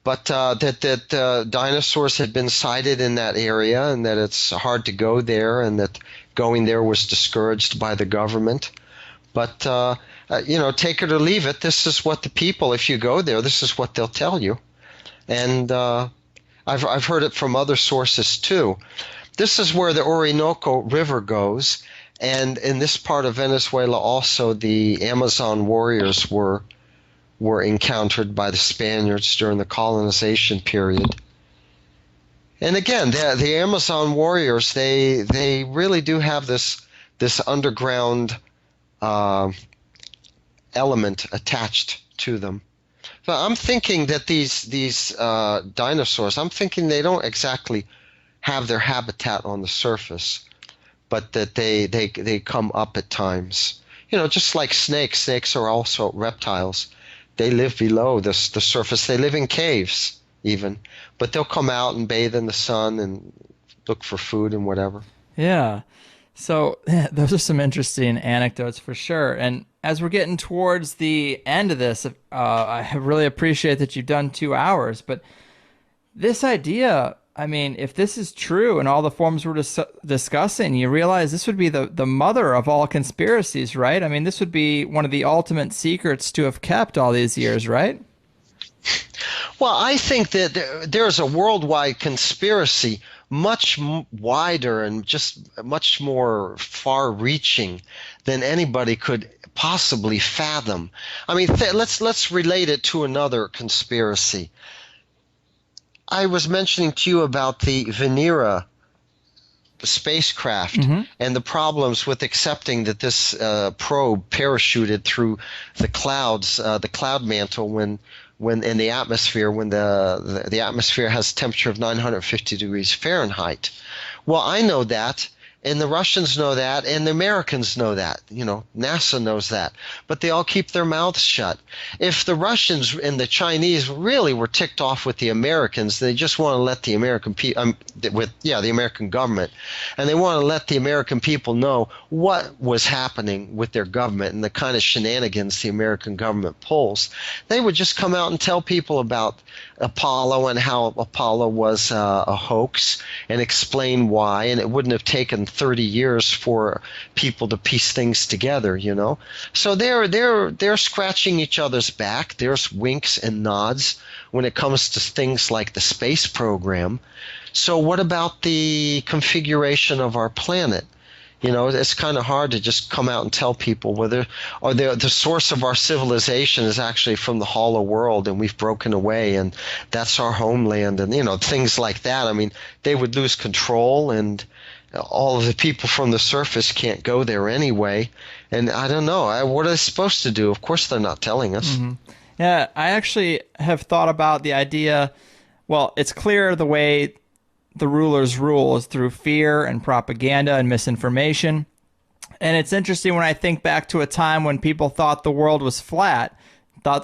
But that dinosaurs had been sighted in that area, and that it's hard to go there, and that going there was discouraged by the government. But, take it or leave it. This is what the people, if you go there, this is what they'll tell you. And I've heard it from other sources too. This is where the Orinoco River goes, and in this part of Venezuela also the Amazon warriors were encountered by the Spaniards during the colonization period. And again, the Amazon warriors, they really do have this underground element attached to them. So I'm thinking that these dinosaurs, I'm thinking they don't exactly have their habitat on the surface, but that they come up at times. You know, just like snakes. Snakes are also reptiles. They live below the surface. They live in caves even, but they'll come out and bathe in the sun and look for food and whatever. Yeah. So those are some interesting anecdotes for sure. And as we're getting towards the end of this, I really appreciate that you've done 2 hours, but this idea, I mean, if this is true and all the forms we're discussing, you realize this would be the mother of all conspiracies, right? I mean, this would be one of the ultimate secrets to have kept all these years, right? Well, I think that there's a worldwide conspiracy much wider and just much more far-reaching than anybody could possibly fathom. I mean, let's relate it to another conspiracy. I was mentioning to you about the Venera spacecraft and the problems with accepting that this probe parachuted through the clouds, the cloud mantle, when in the atmosphere, when the atmosphere has a temperature of 950 degrees Fahrenheit. Well, I know that, and the Russians know that, and the Americans know that. You know, NASA knows that, but they all keep their mouths shut. If the Russians and the Chinese really were ticked off with the Americans, they just want to let the American people, the American government, and they want to let the American people know what was happening with their government and the kind of shenanigans the American government pulls. They would just come out and tell people about Apollo and how Apollo was a hoax and explain why, and it wouldn't have taken 30 years for people to piece things together, you know. So they're scratching each other's back. There's winks and nods when it comes to things like the space program. So what about the configuration of our planet? You know, it's kind of hard to just come out and tell people whether or the source of our civilization is actually from the hollow world and we've broken away and that's our homeland, and, you know, things like that. I mean, they would lose control, and all of the people from the surface can't go there anyway. And I don't know. What are they supposed to do? Of course, they're not telling us. Mm-hmm. Yeah, I actually have thought about the idea. Well, it's clear the way the rulers rule is through fear and propaganda and misinformation. And it's interesting when I think back to a time when people thought the world was flat,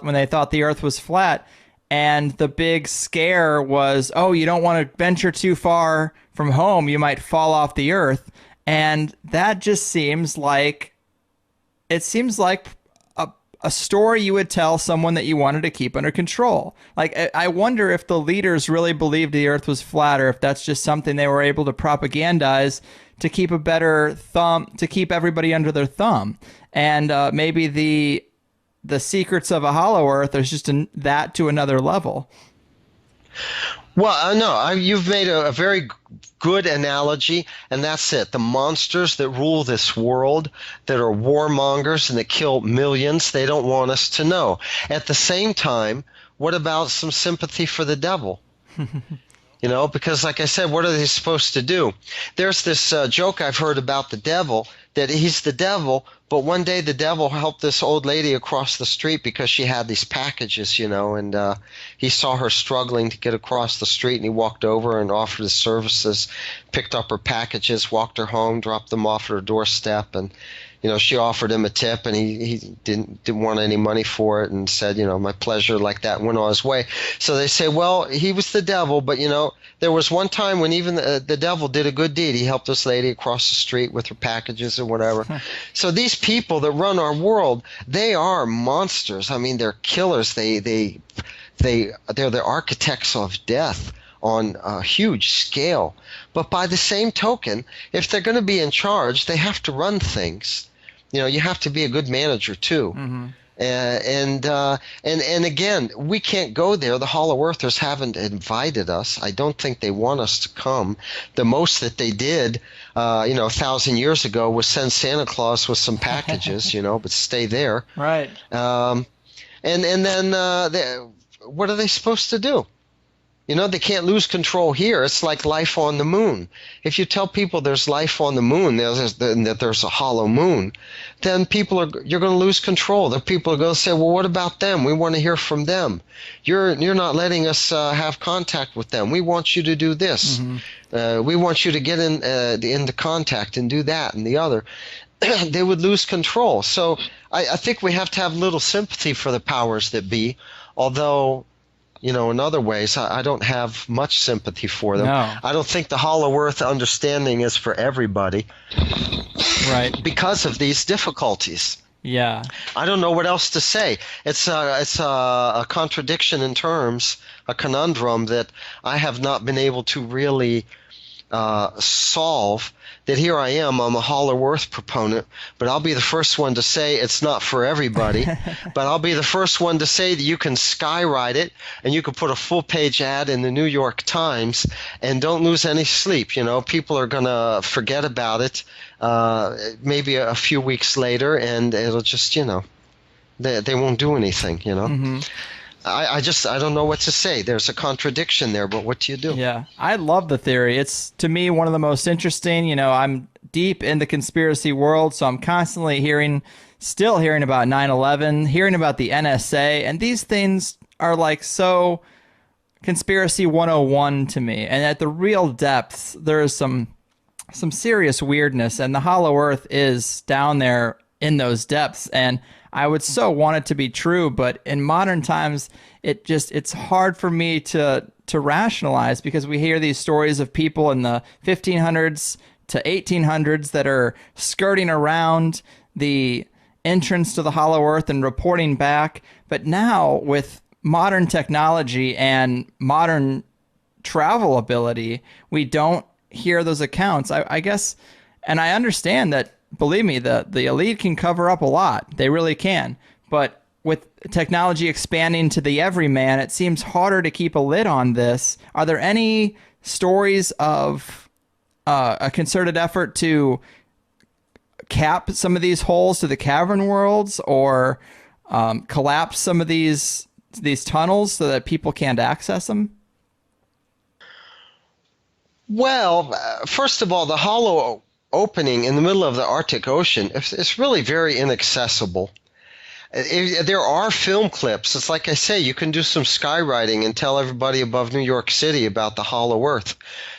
when they thought the earth was flat, and the big scare was, oh, you don't want to venture too far from home, you might fall off the earth. And that just seems like, a story you would tell someone that you wanted to keep under control. Like, I wonder if the leaders really believed the earth was flat, or if that's just something they were able to propagandize to keep a better thumb, to keep everybody under their thumb. And maybe the secrets of a hollow earth is just that to another level. Well, no, you've made a very good analogy, and that's it. The monsters that rule this world, that are warmongers and that kill millions, they don't want us to know. At the same time, what about some sympathy for the devil? You know, because like I said, what are they supposed to do? There's this joke I've heard about the devil, that he's the devil, but one day the devil helped this old lady across the street because she had these packages, you know, and he saw her struggling to get across the street, and he walked over and offered his services, picked up her packages, walked her home, dropped them off at her doorstep, and, you know, she offered him a tip, and he didn't want any money for it, and said, you know, my pleasure, like that, went on his way. So they say, well, he was the devil, but, you know, there was one time when even the devil did a good deed. He helped this lady across the street with her packages or whatever. So these people that run our world, they are monsters. I mean, they're killers. They're the architects of death on a huge scale. But by the same token, if they're going to be in charge, they have to run things. You know, you have to be a good manager too. Mm-hmm. And again, we can't go there. The Hollow Earthers haven't invited us. I don't think they want us to come. The most that they did, 1,000 years ago, was send Santa Claus with some packages, you know, but stay there. Right. And then what are they supposed to do? You know, they can't lose control here. It's like life on the moon. If you tell people there's life on the moon, that there's a hollow moon, then you're going to lose control. The people are going to say, well, what about them? We want to hear from them. You're not letting us have contact with them. We want you to do this. Mm-hmm. We want you to get into contact and do that and the other. They would lose control. So I think we have to have little sympathy for the powers that be, although, you know, in other ways, I don't have much sympathy for them. No. I don't think the Hollow Earth understanding is for everybody. Right. Because of these difficulties. Yeah. I don't know what else to say. It's a contradiction in terms, a conundrum that I have not been able to really solve. That here I am, I'm a Hollow Earth proponent, but I'll be the first one to say it's not for everybody. But I'll be the first one to say that you can skywrite it, and you can put a full-page ad in the New York Times, and don't lose any sleep. You know, people are going to forget about it maybe a few weeks later, and it'll just, you know, they won't do anything, you know. Mm-hmm. I don't know what to say. There's a contradiction there, but what do you do? Yeah, I love the theory. It's, to me, one of the most interesting. You know, I'm deep in the conspiracy world, so I'm constantly still hearing about 9/11, hearing about the NSA, and these things are like so conspiracy 101 to me. And at the real depths, there is some serious weirdness, and the Hollow Earth is down there in those depths, and I would so want it to be true, but in modern times, it's hard for me to rationalize, because we hear these stories of people in the 1500s to 1800s that are skirting around the entrance to the Hollow Earth and reporting back. But now, with modern technology and modern travel ability, we don't hear those accounts. I guess And I understand that, believe me, the elite can cover up a lot. They really can. But with technology expanding to the everyman, it seems harder to keep a lid on this. Are there any stories of a concerted effort to cap some of these holes to the cavern worlds, or collapse some of these tunnels so that people can't access them? Well, first of all, the hollow opening in the middle of the Arctic Ocean is really very inaccessible. There are film clips. It's like I say, you can do some skywriting and tell everybody above New York City about the hollow Earth.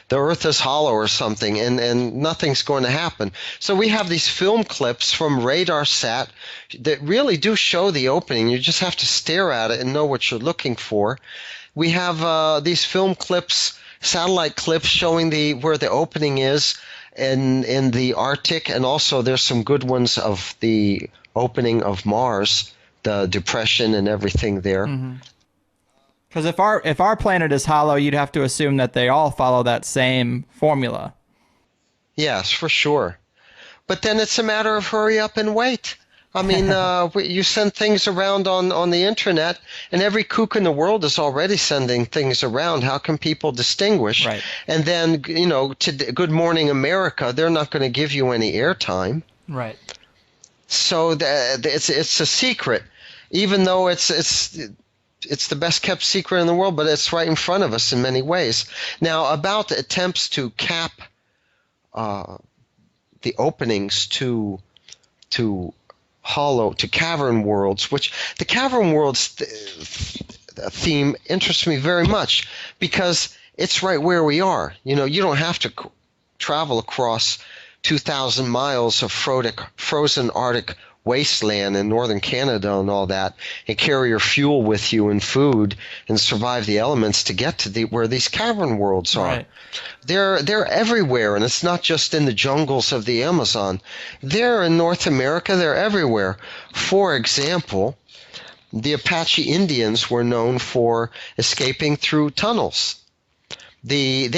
The Earth is hollow or something, and nothing's going to happen. So we have these film clips from RadarSat that really do show the opening. You just have to stare at it and know what you're looking for. We have these film clips, satellite clips showing where the opening is in the Arctic, and also there's some good ones of the opening of Mars, the depression and everything there. Because if our planet is hollow, you'd have to assume that they all follow that same formula. Yes, for sure. But then it's a matter of hurry up and wait. I mean, you send things around on the internet, and every kook in the world is already sending things around. How can people distinguish? Right. And then, to Good Morning America, they're not going to give you any airtime. Right. So it's a secret, even though it's the best kept secret in the world, but it's right in front of us in many ways. Now, about the attempts to cap the openings to cavern worlds, which the cavern worlds theme interests me very much because it's right where we are. You don't have to travel across 2,000 miles of frozen Arctic wasteland in northern Canada and all that, and carry your fuel with you and food and survive the elements to get to where these cavern worlds are. Right. They're everywhere, and it's not just in the jungles of the Amazon. They're in North America. They're everywhere. For example, the Apache Indians were known for escaping through tunnels. They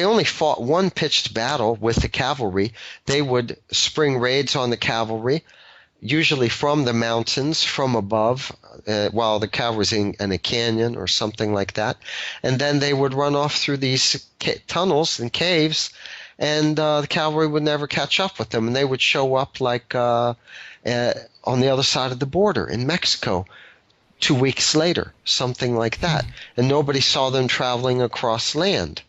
only fought one pitched battle with the cavalry. They would spring raids on the cavalry, usually from the mountains, from above, while the cavalry's in a canyon or something like that. And then they would run off through these tunnels and caves, and the cavalry would never catch up with them. And they would show up like on the other side of the border in Mexico 2 weeks later, something like that. And nobody saw them traveling across land.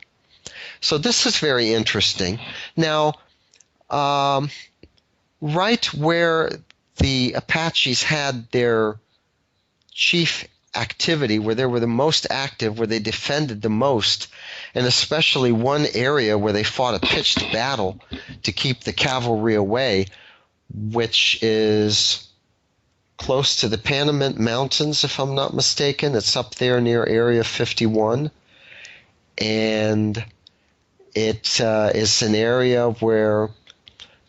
So this is very interesting. Now, right where the Apaches had their chief activity, where they were the most active, where they defended the most, and especially one area where they fought a pitched battle to keep the cavalry away, which is close to the Panamint Mountains, if I'm not mistaken. It's up there near Area 51. And it is an area where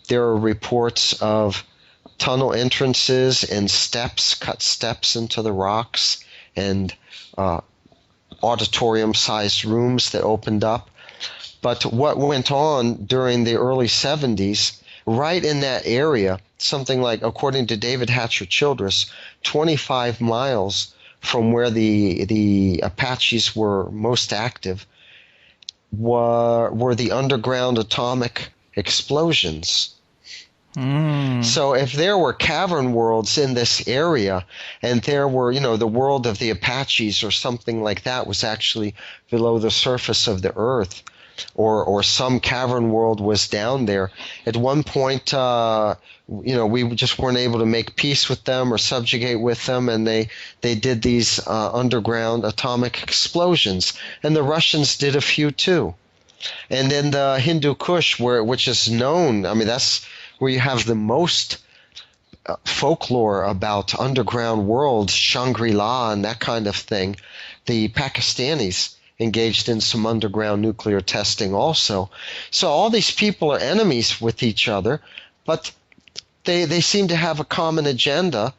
there are reports of tunnel entrances and cut steps into the rocks, and auditorium-sized rooms that opened up. But what went on during the early 70s, right in that area, something like, according to David Hatcher Childress, 25 miles from where the Apaches were most active, were the underground atomic explosions. So if there were cavern worlds in this area, and there were, the world of the Apaches or something like that was actually below the surface of the earth, or some cavern world was down there, at one point, we just weren't able to make peace with them or subjugate with them, and they did these underground atomic explosions. And the Russians did a few too. And in the Hindu Kush, which is known, that's where you have the most folklore about underground worlds, Shangri-La and that kind of thing. The Pakistanis engaged in some underground nuclear testing also. So all these people are enemies with each other, but they seem to have a common agenda,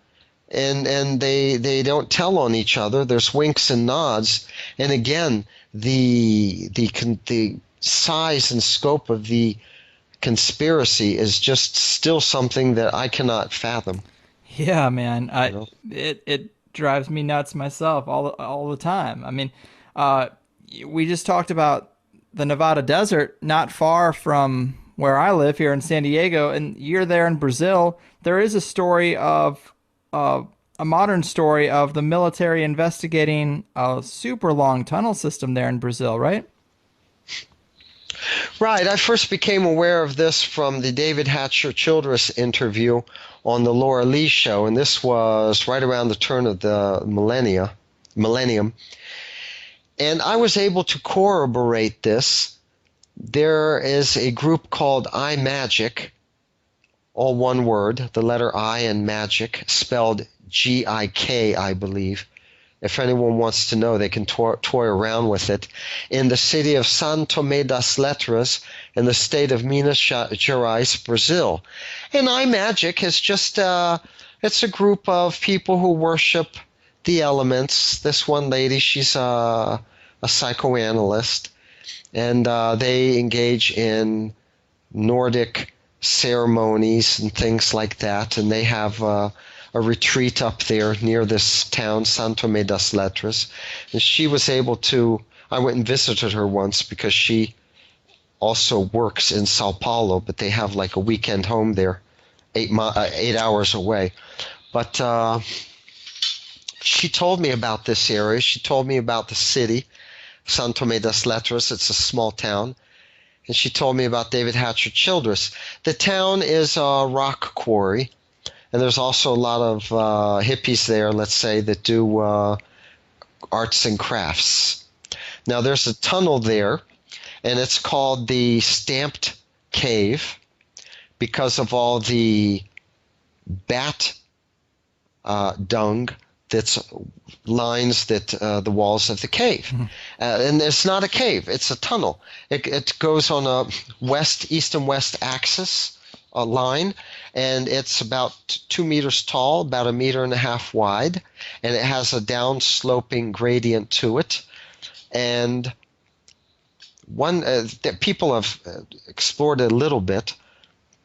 and they don't tell on each other. There's winks and nods. And again, the size and scope of the conspiracy is just still something that I cannot fathom. Yeah, man. You know? It drives me nuts myself all the time. I mean, uh, we just talked about the Nevada desert, not far from where I live here in San Diego, and you're there in Brazil. There is a story of uh, a modern story of the military investigating a super long tunnel system there in Brazil, right? Right. I first became aware of this from the David Hatcher Childress interview on the Laura Lee show, and this was right around the turn of the millennium. And I was able to corroborate this. There is a group called iMagic, all one word, the letter I and magic, spelled G-I-K, I believe. If anyone wants to know, they can toy around with it. In the city of São Tomé das Letras, in the state of Minas Gerais, Brazil. And iMagic is just, it's a group of people who worship the elements. This one lady, she's a psychoanalyst, and they engage in Nordic ceremonies and things like that, and they have a retreat up there near this town, São Tomé das Letras. And she was able to, I went and visited her once because she also works in Sao Paulo, but they have like a weekend home there, 8 hours away. But she told me about this area. She told me about the city, São Tomé das Letras. It's a small town. And she told me about David Hatcher Childress. The town is a rock quarry. And there's also a lot of hippies there, let's say, that do arts and crafts. Now, there's a tunnel there, and it's called the Stamped Cave because of all the bat dung that lines the walls of the cave. Mm-hmm. And it's not a cave, it's a tunnel. It goes on a east and west axis line, and it's about 2 meters tall, about 1.5 meters wide, and it has a down-sloping gradient to it. And people have explored it a little bit,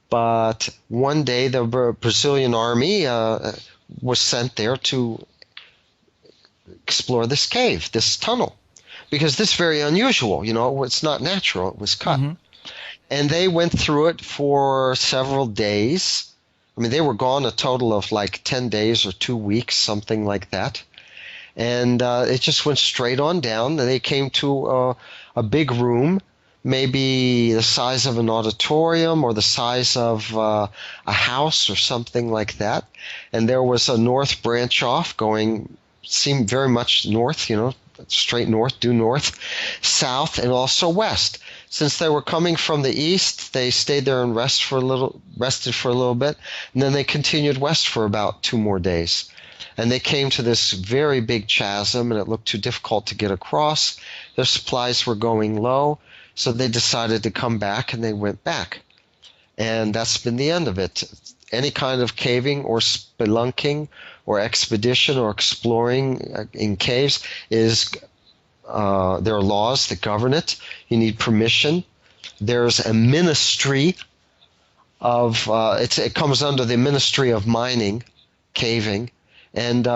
but one day the Brazilian army was sent there to explore this cave, this tunnel, because this is very unusual. It's not natural. It was cut. Mm-hmm. And they went through it for several days. I mean, they were gone a total of like 10 days or 2 weeks, something like that. And it just went straight on down. And they came to a big room, maybe the size of an auditorium or the size of a house or something like that. And there was a north branch off seemed very much north, straight north, due north, south, and also west. Since they were coming from the east, they stayed there and rested for a little bit, and then they continued west for about 2 more days. And they came to this very big chasm, and it looked too difficult to get across. Their supplies were going low, so they decided to come back, and they went back. And that's been the end of it. Any kind of caving or spelunking or expedition or exploring in caves is there are laws that govern it. You need permission. There's a ministry of it comes under the Ministry of Mining, caving, and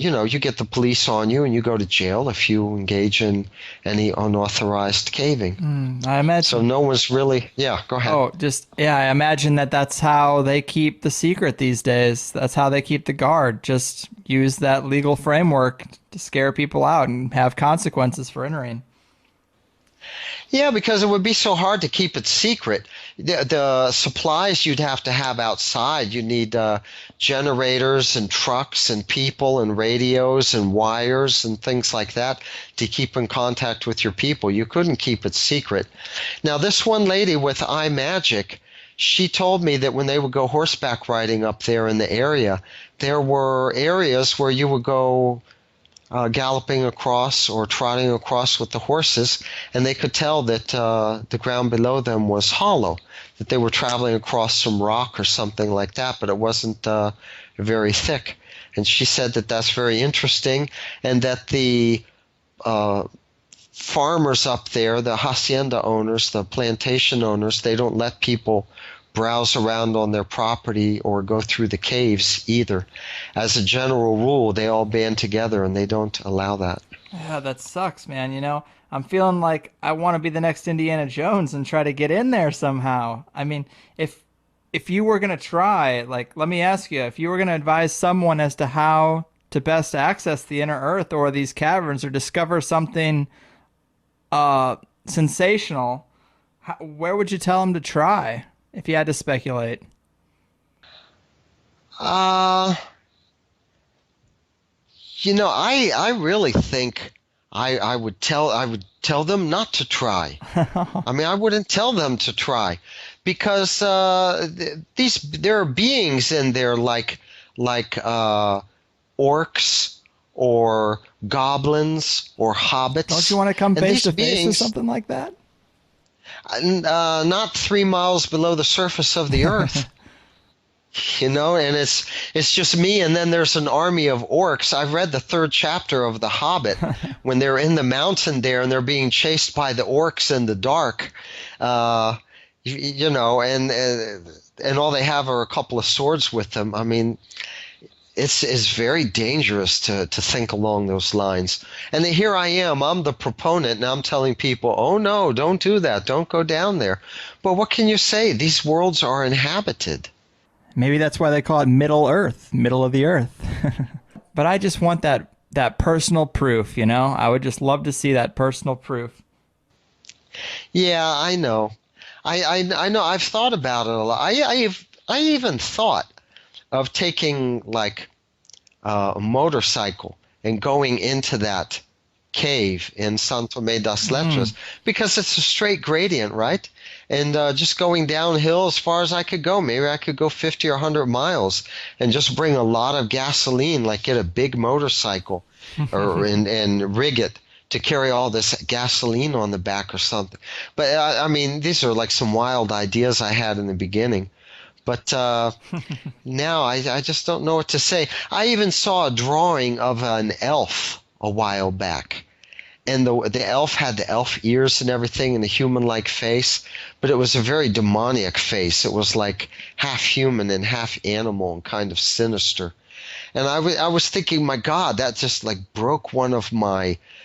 you get the police on you and you go to jail if you engage in any unauthorized caving. I imagine. So no one's really. Yeah, go ahead. Oh, I imagine that's how they keep the secret these days. That's how they keep the guard. Just use that legal framework to scare people out and have consequences for entering. Yeah, because it would be so hard to keep it secret. The supplies you'd have to have outside. You need generators and trucks and people and radios and wires and things like that to keep in contact with your people. You couldn't keep it secret. Now, this one lady with iMagic, she told me that when they would go horseback riding up there in the area, there were areas where you would go galloping across or trotting across with the horses, and they could tell that the ground below them was hollow, that they were traveling across some rock or something like that, but it wasn't very thick. And she said that that's very interesting, and that the farmers up there, the hacienda owners, the plantation owners, they don't let people browse around on their property or go through the caves either. As a general rule, they all band together and they don't allow that. Yeah, that sucks, man. You know, I'm feeling like I want to be the next Indiana Jones and try to get in there somehow. I mean, if you were gonna try, like, let me ask you, if you were gonna advise someone as to how to best access the inner earth or these caverns or discover something sensational, where would you tell them to try if you had to speculate? Uh, I really think I would tell them not to try. I mean, I wouldn't tell them to try because there are beings in there like orcs or goblins or hobbits. Don't you want to come And face these to face with beings, something like that? not 3 miles below the surface of the earth. And it's just me, and then there's an army of orcs. I've read the 3rd chapter of The Hobbit when they're in the mountain there and they're being chased by the orcs in the dark, and all they have are a couple of swords with them. I mean, it's very dangerous to think along those lines. And here I am, I'm the proponent, and I'm telling people, oh no, don't do that, don't go down there. But what can you say? These worlds are inhabited. Maybe that's why they call it Middle Earth, middle of the earth. But I just want that personal proof, you know? I would just love to see that personal proof. Yeah, I know. I know. I've thought about it a lot. I even thought of taking like a motorcycle and going into that cave in San Tomé das Letras because it's a straight gradient, right? And just going downhill as far as I could go. Maybe I could go 50 or 100 miles and just bring a lot of gasoline, like get a big motorcycle and rig it to carry all this gasoline on the back or something. But I mean, these are like some wild ideas I had in the beginning. But now I just don't know what to say. I even saw a drawing of an elf a while back. And the elf had the elf ears and everything and a human-like face, but it was a very demoniac face. It was like half human and half animal and kind of sinister. And I was thinking, my God, that just like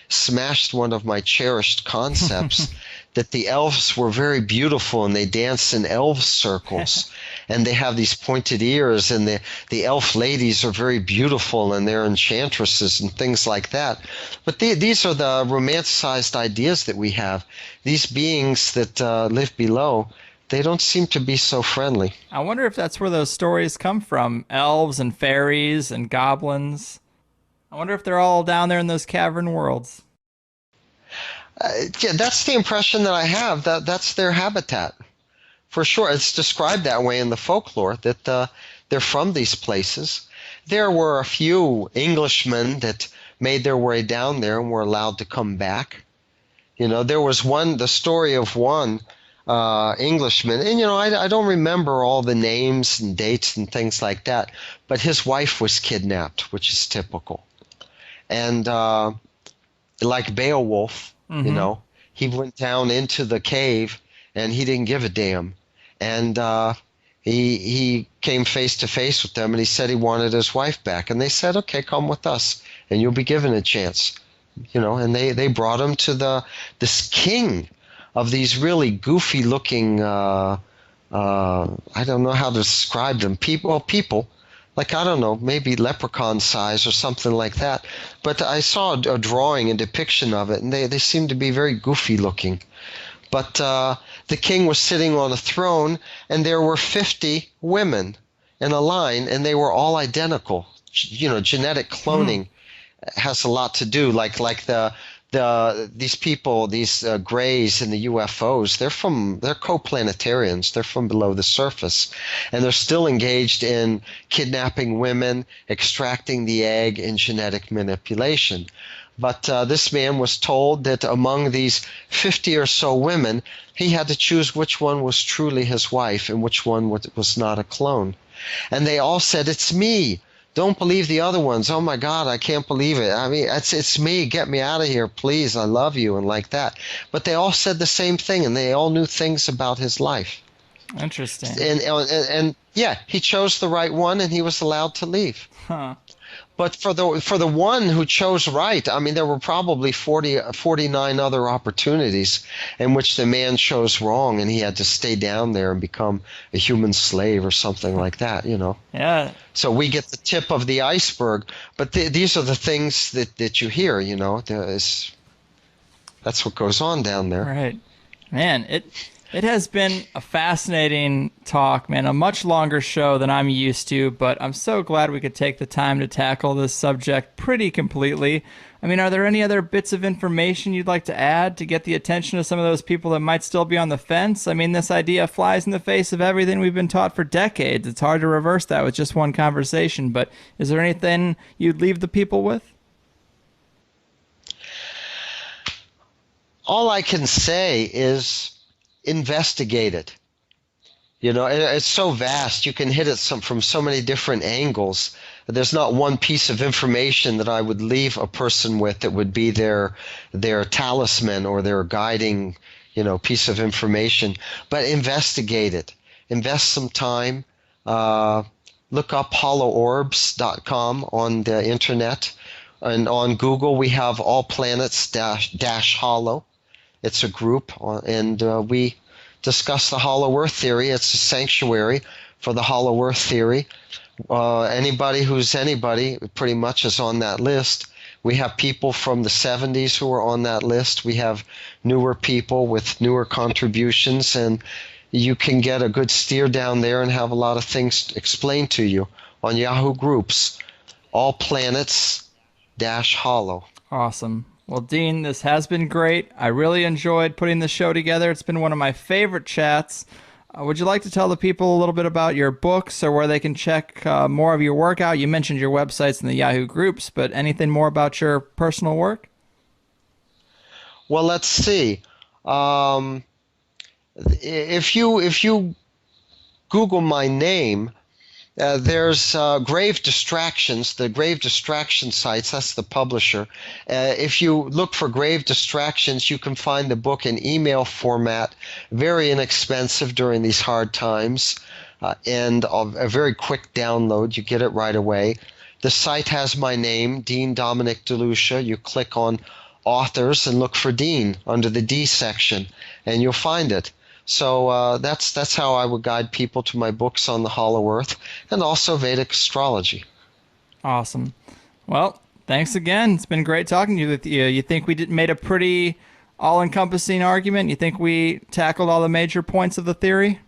smashed one of my cherished concepts that the elves were very beautiful and they dance in elf circles and they have these pointed ears and the elf ladies are very beautiful and they're enchantresses and things like that. But these are the romanticized ideas that we have. These beings that live below, they don't seem to be so friendly. I wonder if that's where those stories come from. Elves and fairies and goblins. I wonder if they're all down there in those cavern worlds. Yeah, that's the impression that I have. That's their habitat. For sure. It's described that way in the folklore, that they're from these places. There were a few Englishmen that made their way down there and were allowed to come back. There was the story of one Englishman, and I don't remember all the names and dates and things like that, but his wife was kidnapped, which is typical. And like Beowulf, he went down into the cave and he didn't give a damn. And he came face to face with them and he said he wanted his wife back. And they said, okay, come with us and you'll be given a chance. And they brought him to this king of these really goofy looking, I don't know how to describe them, people. Like, I don't know, maybe leprechaun size or something like that. But I saw a drawing, a depiction of it, and they seemed to be very goofy looking. But the king was sitting on a throne, and there were 50 women in a line, and they were all identical. Genetic cloning has a lot to do. Like these people, these Greys and the UFOs, they're coplanetarians. They're from below the surface, and they're still engaged in kidnapping women, extracting the egg, and genetic manipulation. But this man was told that among these 50 or so women, he had to choose which one was truly his wife and which one was not a clone. And they all said, "It's me. Don't believe the other ones. Oh my God, I can't believe it. I mean, it's me. Get me out of here, please. I love you, and like that. But they all said the same thing, and they all knew things about his life. Interesting. And yeah, he chose the right one, and he was allowed to leave. Huh. But for the one who chose right, I mean, there were probably 49 other opportunities in which the man chose wrong, and he had to stay down there and become a human slave or something like that, you know. Yeah. So we get the tip of the iceberg, but these are the things that you hear, you know. That's what goes on down there. Right. Man, it has been a fascinating talk, man. A much longer show than I'm used to, but I'm so glad we could take the time to tackle this subject pretty completely. I mean, are there any other bits of information you'd like to add to get the attention of some of those people that might still be on the fence? I mean, this idea flies in the face of everything we've been taught for decades. It's hard to reverse that with just one conversation, but is there anything you'd leave the people with? All I can say is investigate it. You know, it's so vast. You can hit it from so many different angles. There's not one piece of information that I would leave a person with that would be their talisman or their guiding, you know, piece of information. But investigate it. Invest some time. Look up holloworbs.com on the internet. And on Google, we have All Planets dash Hollow. It's a group, and we discuss the Hollow Earth theory. It's a sanctuary for the Hollow Earth theory. Anybody who's anybody pretty much is on that list. We have people from the 70s who are on that list. We have newer people with newer contributions, and you can get a good steer down there and have a lot of things explained to you on Yahoo Groups. All Planets dash Hollow. Awesome. Well, Dean, this has been great. I really enjoyed putting this show together. It's been one of my favorite chats. Would you like to tell the people a little bit about your books or where they can check more of your work out? You mentioned your websites and the Yahoo Groups, but anything more about your personal work? Well, let's see. If you Google my name, there's Grave Distractions, the Grave Distraction sites, that's the publisher. If you look for Grave Distractions, you can find the book in email format, very inexpensive during these hard times, and a very quick download. You get it right away. The site has my name, Dean Dominic DeLucia. You click on authors and look for Dean under the D section, and you'll find it. So that's how I would guide people to my books on the Hollow Earth and also Vedic astrology. Awesome. Well, thanks again. It's been great talking to you. You think we made a pretty all-encompassing argument? You think we tackled all the major points of the theory?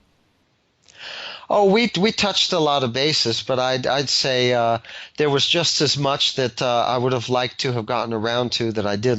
Oh, we touched a lot of bases, but I'd say there was just as much that I would have liked to have gotten around to that I didn't.